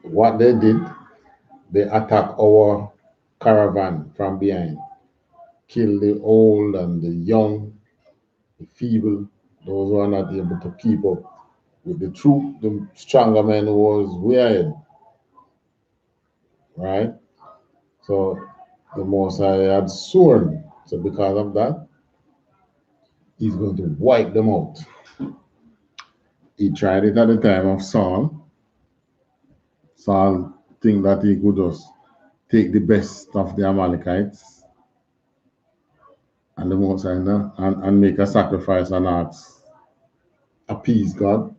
What they did, they attack our caravan from behind, kill the old and the young, the feeble, those who are not able to keep up with the troop, the stronger men who was way ahead, right? So the Most High had sworn. So because of that, he's going to wipe them out. He tried it at the time of Saul. Saul think that he could just take the best of the Amalekites and the Most High and make a sacrifice and ask, appease God.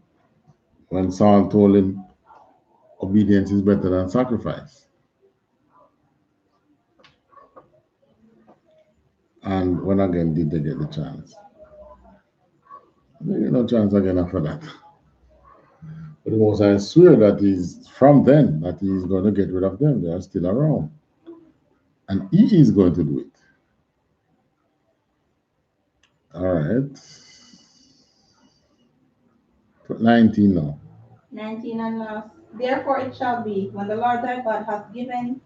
When Saul told him obedience is better than sacrifice. And when again did they get the chance? They get no chance again after that. But the Most High swear that he's from them, that he's going to get rid of them. They are still around. And he is going to do it. All right. 19 now. 19 and last. Therefore it shall be, when the Lord thy God hath given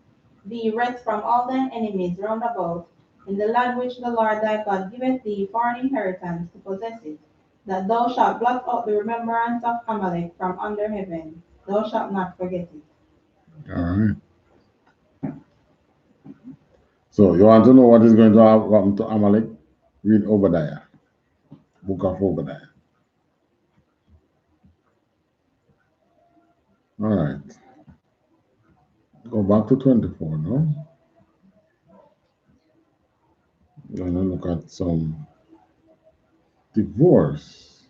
thee rest from all thine enemies round about, in the land which the Lord thy God giveth thee for an inheritance to possess it, that thou shalt blot out the remembrance of Amalek from under heaven. Thou shalt not forget it. All right. So you want to know what is going to happen to Amalek? Read Obadiah, book of Obadiah. All right. Go back to 24 now. Gonna look at some divorce.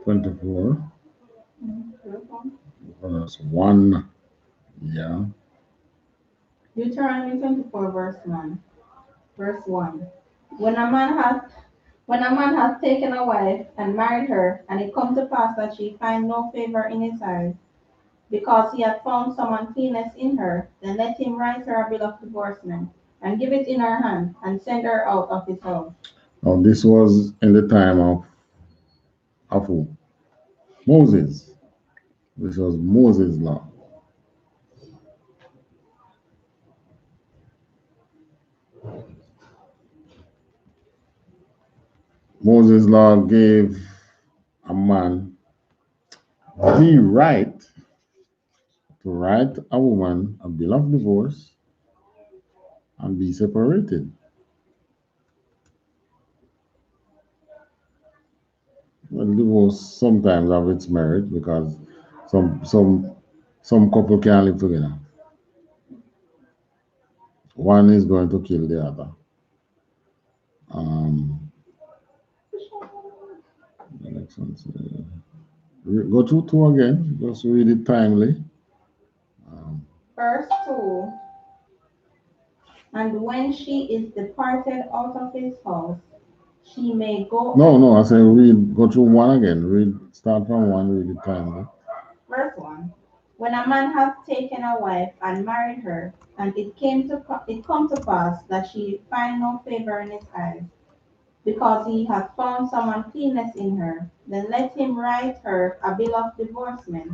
24, verse 1. Yeah. Deuteronomy 24, verse 1. Verse 1. When a man hath taken a wife and married her, and it come to pass that she find no favor in his eyes, because he had found some uncleanness in her, then let him write her a bill of divorcement, and give it in her hand, and send her out of his house. Now, this was in the time of who? Moses. This was Moses' law. Moses' law gave a man the right to write a woman a bill of divorce and be separated. Well, divorce sometimes have its merit because some some some couple can't live together. One is going to kill the other. Um, the next one. Go to two again. Just read it timely. Verse 2. And when she is departed out of his house, she may go. No, I say read. Go through one again. Read. Start from one. Read it timely. Verse 1. When a man hath taken a wife and married her, and it come to pass that she find no favor in his eyes, because he hath found some uncleanness in her, then let him write her a bill of divorcement,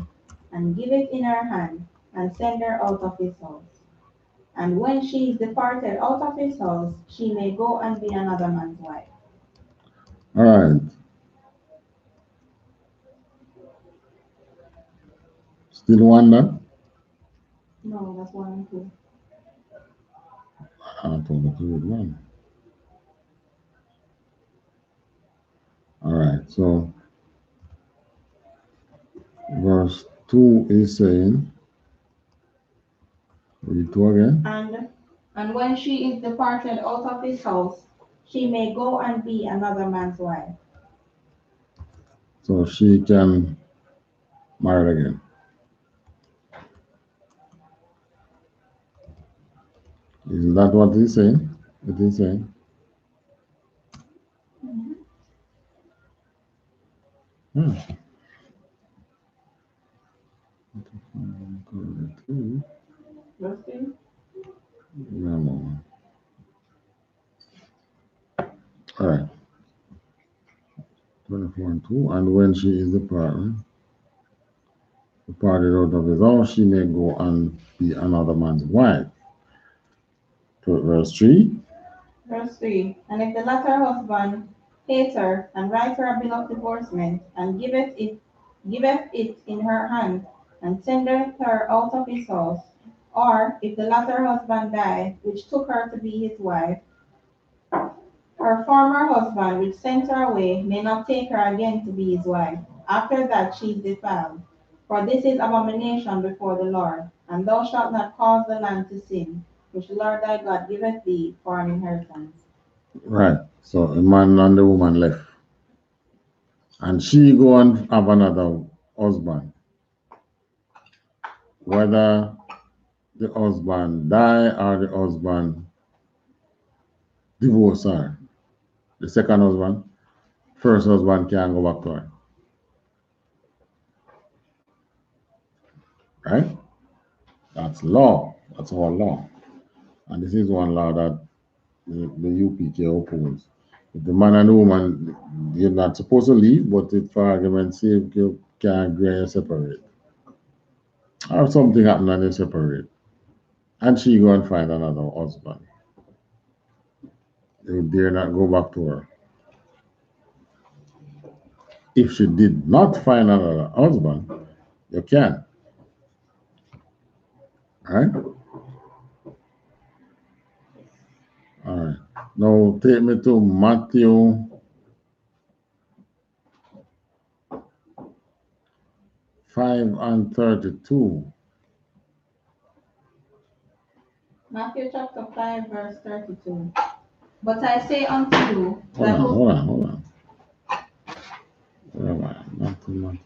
and give it in her hand, and send her out of his house. And when she is departed out of his house, she may go and be another man's wife. All right. Still one that? No, that's 1 and 2. I told you to read one. All right. So verse 2 is saying, read 2 again. And when she is departed out of his house, she may go and be another man's wife. So she can marry again. Is that what he's saying? It is saying. Hmm. Verse 2. No. All right. 24 and 2. And when she is departed out of his house, she may go and be another man's wife. To verse 3. Verse 3. And if the latter husband hate her, and write her a bill of divorcement, and giveth it in her hand, and sendeth her out of his house, or if the latter husband die, which took her to be his wife, her former husband, which sent her away, may not take her again to be his wife. After that she is defiled. For this is abomination before the Lord. And thou shalt not cause the land to sin, which the Lord thy God giveth thee for an inheritance. Right. So a man and the woman left. And she go and have another husband. Whether the husband die or the husband divorce her. The second husband, first husband can't go back to her. Right? That's law. That's our law. And this is one law that the UPK opposes. If the man and the woman, you're not supposed to leave, but if for argument's sake, you can agree and separate. Or something happen and they separate. And she go and find another husband. You dare not go back to her. If she did not find another husband, you can. Right? All right. Now take me to Matthew 5 and 32. Matthew chapter 5, verse 32. But I say unto you Hold that on. Where am I? Matthew.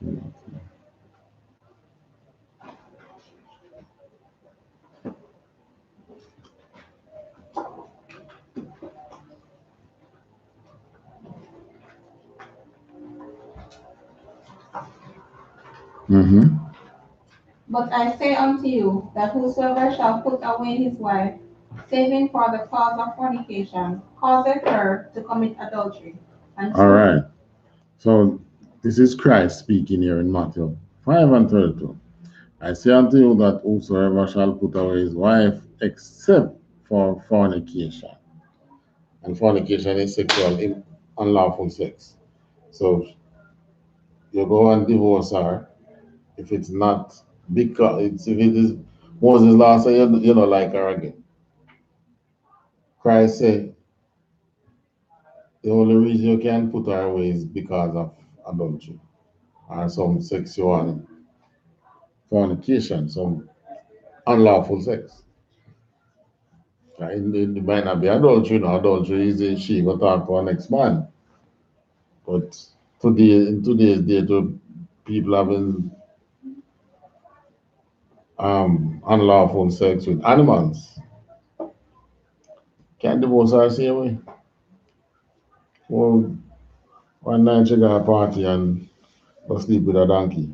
Mm-hmm. But I say unto you that whosoever shall put away his wife, saving for the cause of fornication, causeth her to commit adultery. And All right. So this is Christ speaking here in Matthew 5 and 32. I say unto you that whosoever shall put away his wife, except for fornication. And fornication is sexual, unlawful sex. So you go and divorce her if it's not because if it is Moses law say you don't like her again. Christ said the only reason you can put her away is because of adultery or some sexual fornication, some unlawful sex. It might not be adultery, no. Adultery is she go talk to her next man. But today, in today's day, people having unlawful sex with animals. Can't divorce her same way. Well, one night she got a party and go sleep with a donkey.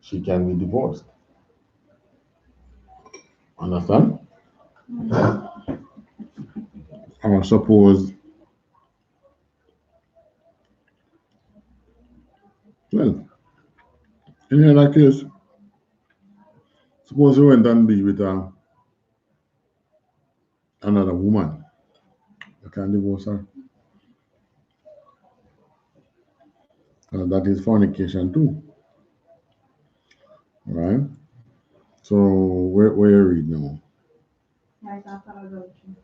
She can be divorced. Understand? I suppose, well, in that case, suppose you went and be with another woman. You can divorce her. That is fornication too. Right? So where you read now? Right after adultery.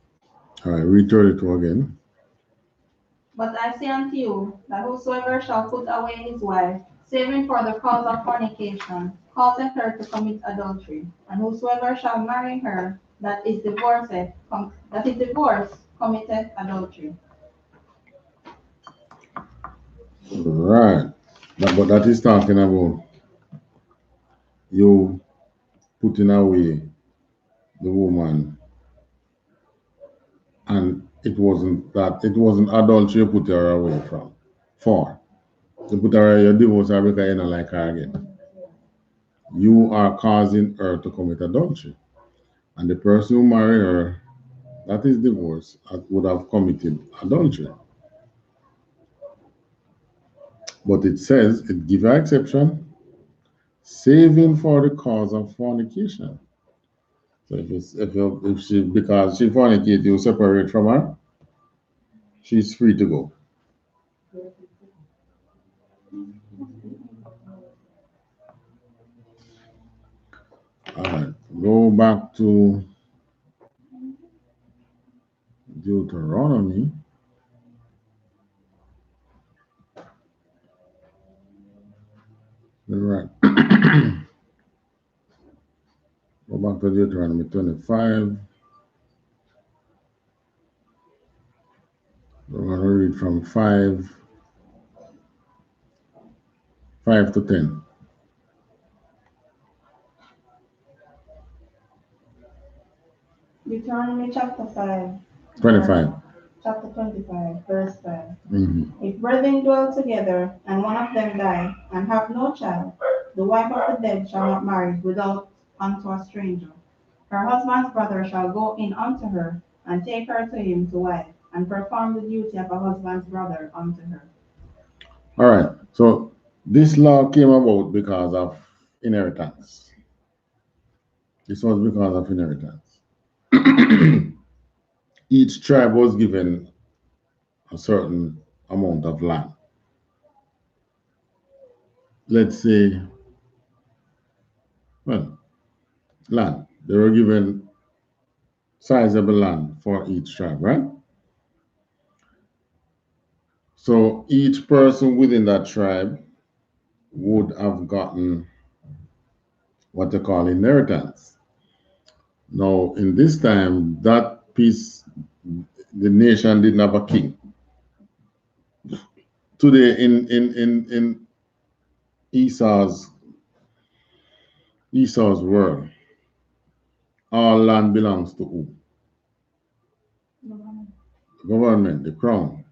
All right, read 32 again. But I say unto you that whosoever shall put away his wife, saving for the cause of fornication, causeth her to commit adultery. And whosoever shall marry her that is divorced, committeth adultery. Right. But that is talking about you putting away the woman, and it wasn't adultery you put her away from. For you put her, you divorce her because you don't like her again. You are causing her to commit adultery. And the person who married her, that is divorce, would have committed adultery. But it says it give an exception, saving for the cause of fornication. So if she because she fornicate, you separate from her, she's free to go. All right, go back to Deuteronomy. All right. Go back to Deuteronomy 25. We're going to read from 5 to 10. Deuteronomy chapter 5. 25. Chapter 25, verse 5. Mm-hmm. If brethren dwell together, and one of them die, and have no child, the wife of the dead shall not marry without unto a stranger. Her husband's brother shall go in unto her, and take her to him to wife, and perform the duty of a husband's brother unto her. All right. So this law came about because of inheritance. This was because of inheritance. Each tribe was given a certain amount of land. Let's say, well, land. They were given sizable land for each tribe, right? So each person within that tribe would have gotten what they call inheritance. Now, in this time, that piece, the nation didn't have a king. Today, in Esau's world, all land belongs to who? The government, the crown.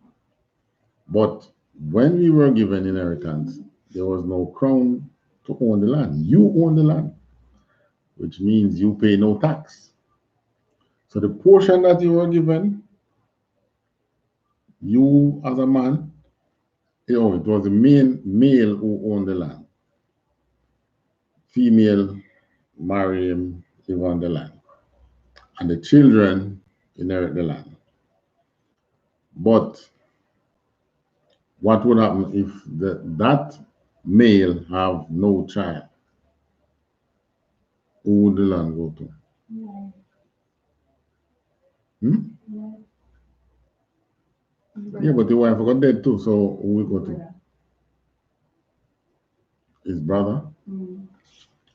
But when we were given inheritance, there was no crown to own the land. You own the land, which means you pay no tax. So the portion that you were given, you as a man, it was the main male who owned the land. Female marry him, live on the land. And the children inherit the land. But what would happen if that male have no child? Who would the land go to? Yeah. Hmm? Yeah. Yeah, but the wife got dead too, so who will go to? Brother. His brother? Mm.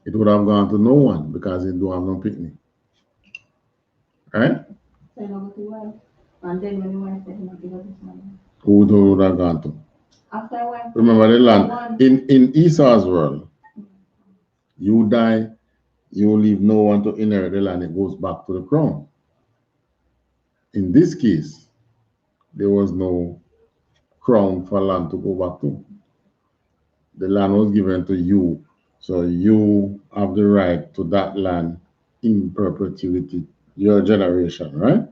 It would have gone to no one because he don't have no picnic. Right? So you know what the wife. And then when the wife said, "No, give us this money." Who would have gone to? After I went, Remember the land. one. In Esau's world, you die, you leave no one to inherit the land, it goes back to the crown. In this case, there was no crown for land to go back to. The land was given to you, so you have the right to that land in perpetuity, your generation, right?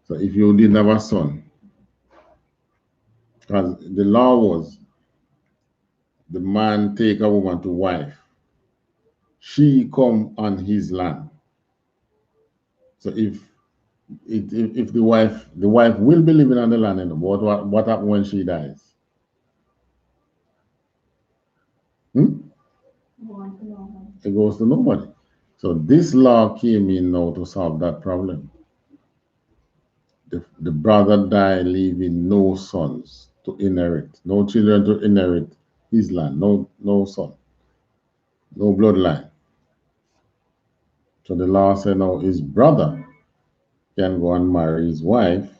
So if you didn't have a son, because the law was the man take a woman to wife, she come on his land. So if the wife will be living on the land, what happens when she dies? Hmm? Want to know. It goes to nobody. So this law came in now to solve that problem. The brother died leaving no sons to inherit, no children to inherit his land, no son, no bloodline. So the law said now his brother can go and marry his wife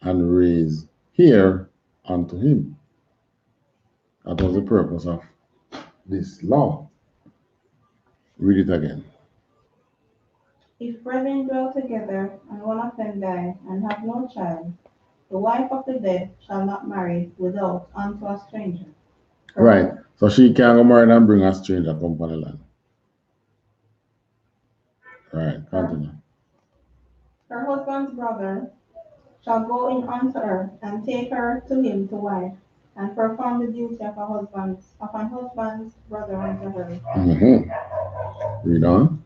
and raise heir unto him. That was the purpose of this law. Read it again. If brethren dwell together, and one of them die, and have no child, the wife of the dead shall not marry without unto a stranger. Right. So she can't go marry and bring a stranger come on the land. Right, continue. Her husband's brother shall go in unto her, and take her to him to wife, and perform the duty of an husband's brother unto her. Read on.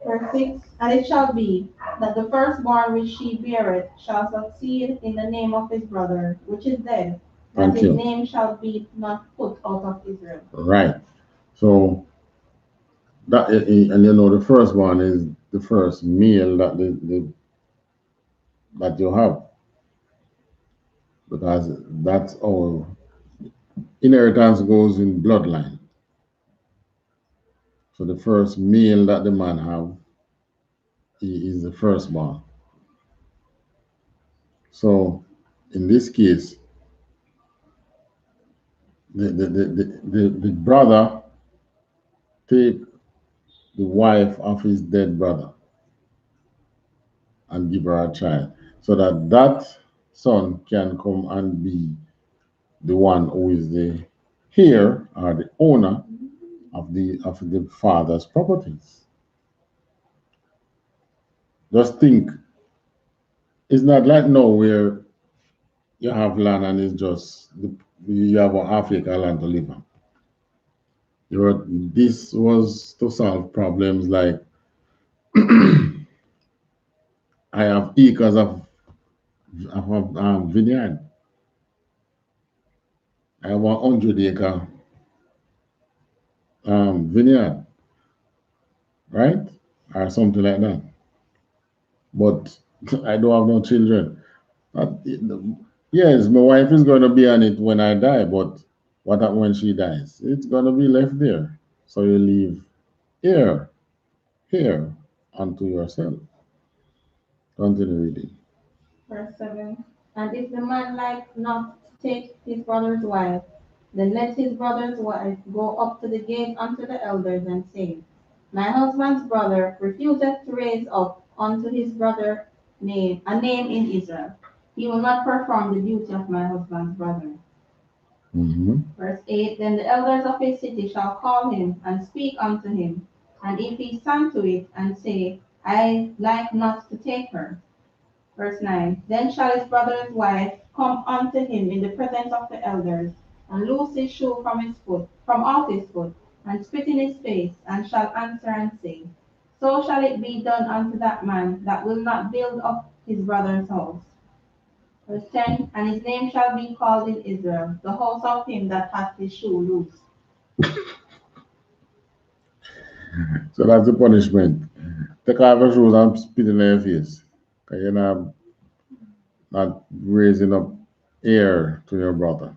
Verse 6. And it shall be that the firstborn which she beareth shall succeed in the name of his brother, which is dead, that his name shall be not put out of Israel. Right. So that and the first one is the first meal that you have, because that's all inheritance goes in bloodline. So the first meal that the man have is the firstborn. So in this case, the brother take the wife of his dead brother and give her a child, so that son can come and be the one who is the heir or the owner of the father's properties. Just think, it's not like now where you have land and it's just you have a half acre land to live on. This was to solve problems like I have acres of vineyard. I have 100-acre vineyard, right? Or something like that. But I don't have no children. Yes, my wife is going to be on it when I die, but what happens when she dies? It's going to be left there. So you leave here unto yourself. Continue reading. Verse 7. And if the man like not to take his brother's wife, then let his brother's wife go up to the gate unto the elders and say, My husband's brother refuseth to raise up unto his brother a name in Israel. He will not perform the duty of my husband's brother. Verse 8, then the elders of his city shall call him and speak unto him. And if he stand to it and say, I like not to take her. Verse 9, then shall his brother's wife come unto him in the presence of the elders, and loose his shoe from off his foot, and spit in his face, and shall answer and say, so shall it be done unto that man that will not build up his brother's house. Verse 10, and his name shall be called in Israel, the house of him that hath his shoe loose. So that's the punishment. Take off your shoes and spit in your face. Because you're not raising up heir to your brother.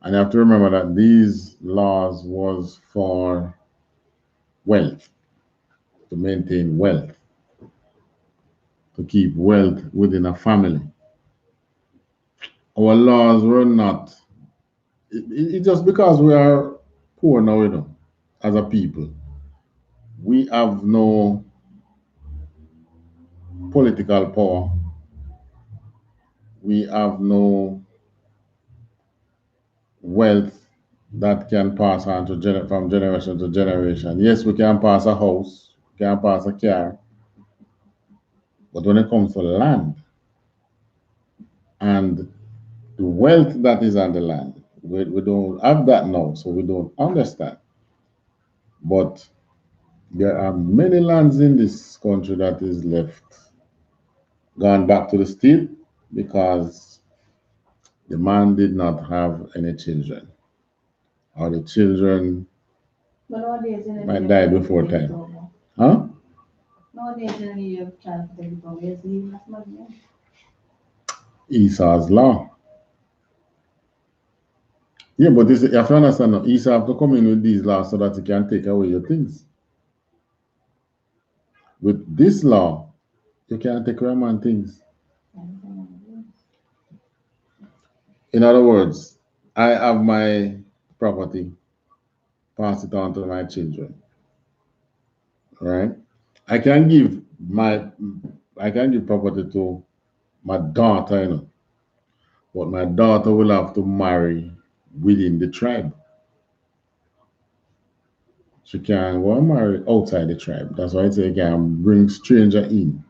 And you have to remember that these laws was for wealth, to maintain wealth, to keep wealth within a family. Our laws were not, it's just because we are poor now, as a people. We have no political power. We have no wealth that can pass on to from generation to generation. Yes, we can pass a house, we can pass a car, but when it comes to land and the wealth that is on the land, we don't have that now, so we don't understand. But there are many lands in this country that is left, gone back to the state because the man did not have any children, or the children But nowadays, in might die before time. Huh? Nowadays, in you have chance to take it over. Yes, leave that money. Esau's law. Yeah, but this, you have to understand now, Esau have to come in with these laws so that he can take away your things. With this law, you can't take away a man things. In other words, I have my property, pass it on to my children. Right? I can give property to my daughter, but my daughter will have to marry within the tribe. She can't go and marry outside the tribe. That's why I say you can bring stranger in.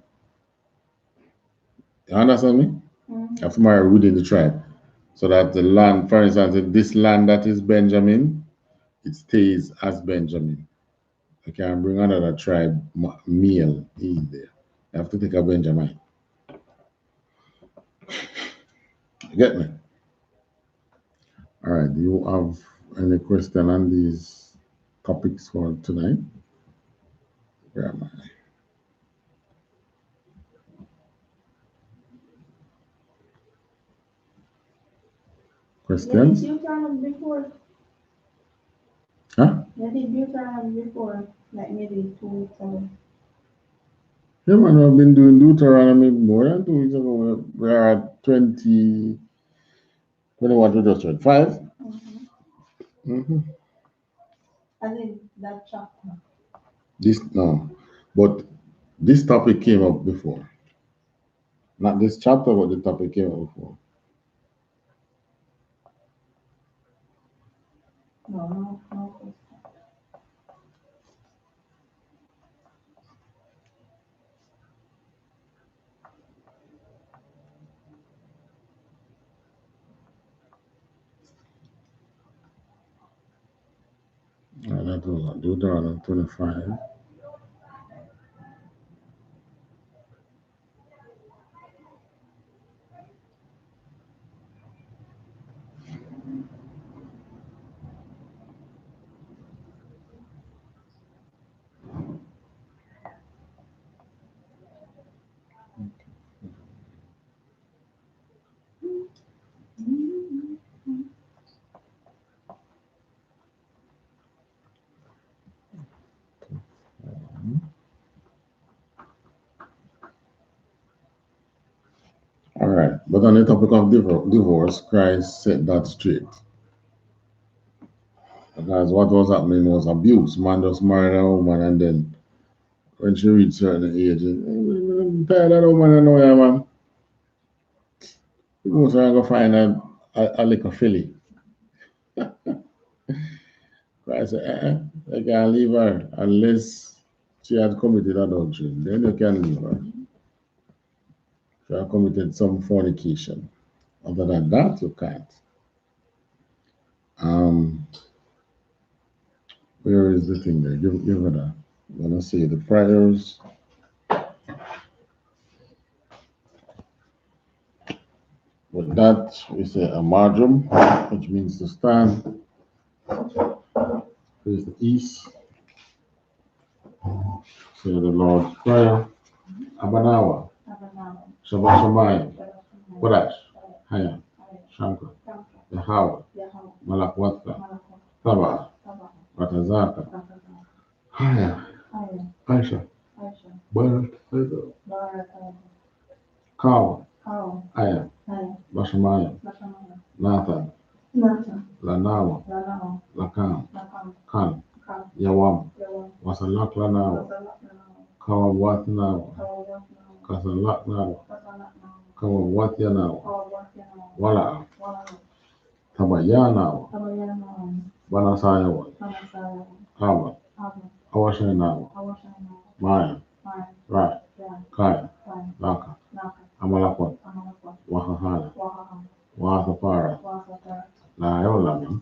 You understand me? You have to marry within the tribe. So that the land, for instance, if this land that is Benjamin, it stays as Benjamin. You can't bring another tribe male in there. You have to take a Benjamin. You get me? All right. Do you have any question on these topics for tonight? Where am I? Questions? Before. Huh? I did Deuteronomy before, like maybe 2 weeks ago. Yeah, man, I've been doing Deuteronomy more than 2 weeks ago. We are at 20, 21 to just read 5. I think that chapter. This, no, but this topic came up before. Not this chapter, but the topic came up before. No. That was Deuteronomy 25. All right, but on the topic of divorce, Christ set that straight. Because what was happening was abuse. Man just married a woman, and then when she reached certain age, I'm tired of that woman, I know, yeah, man. You go to go find a little filly. Christ said, they can't leave her unless she had committed adultery. Then you can leave her. She had committed some fornication. Other than that, you can't. Um, where is the thing there? Give her that. I'm gonna say the prayers. With that, we say a margin, which means to stand. Praise the east. Say the Lord's Prayer. Abanawa. Shabbat Shemayim. Kodash. Haya. Shankar. Yahweh. Malakwatka. Taba. Ratazaka. Haya. Aisha. Barat. Kawa. Aya. Bashamayim. Nathan. Lanawa. Lakam. Kan. Yawam. Wasalak Lanawa. Kawawat Nawa. Kasalak Nawa. Kawawat Yanawa. Wala. Tabayanawa. Banasayawa. Hava. Awashanawa. Maya. Right. Kaya. Laka. Amalakwat. Wahahala. Wathapara. Naolam.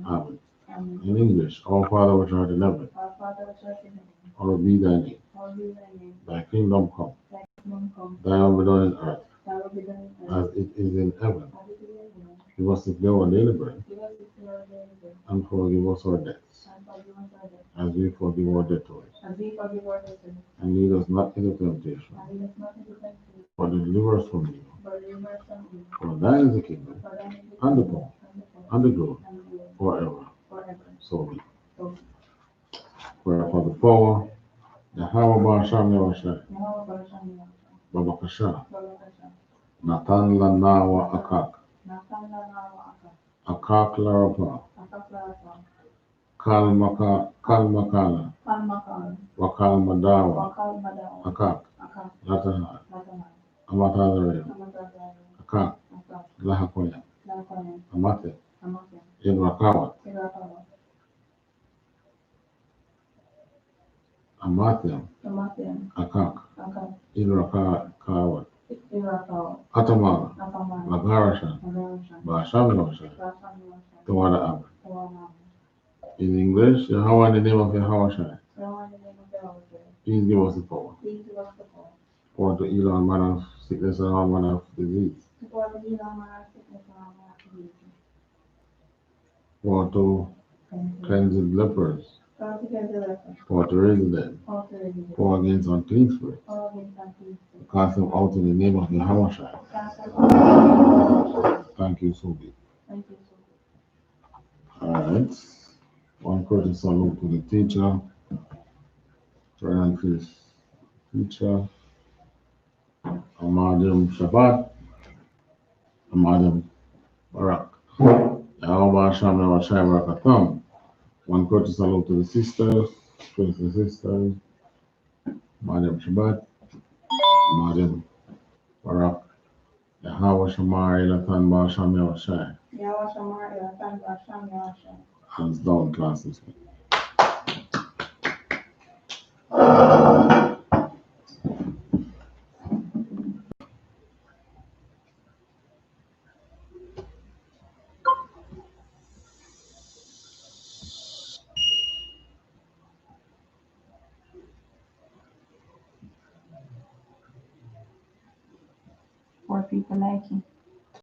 Amen. In English, Our Father which art in heaven, hallowed be thy name. Thy kingdom come. Thy will be done in earth as it is in heaven. Give us this day our daily bread, and forgive us our debts, as we forgive our debtors. And lead us not into temptation, but deliver us from evil. For thine is the kingdom, and the power, and the glory, forever. So be. Prayer for the power, the Hawaba Shamyawasha, Babakasha, Nathan Lanawa Akak, Akak Larapa, Kalmakala, Wakal Madawa, Akak, Lataha, Amatadare, Akak, Lahakoya, Amate, Ibrakawa, Amathiam, Akak, Ibrakawa, Atamala, Magarasha, Bashamyawasha, Tawada Abba. In English, Yahweh in the name of Yahweh. Please give us the power. Power to heal all manner of sickness and all manner of disease. Power to cleanse the lepers. Power to raise the dead. Power against unclean spirits. Cast them out in the name of Yahweh. Thank you, Sobi. Alright. One courteous salute to the teacher, prayer and feast teacher, Madam Shabbat, Madam Barak. Yahweh Hashem Yahweh Barakatam. One courteous salute to the sisters, spiritual sisters, Madam Shabbat, Madam Barak. Yahweh Shamar Elatan Basham Yahweh. Hands down, classes. For people like you.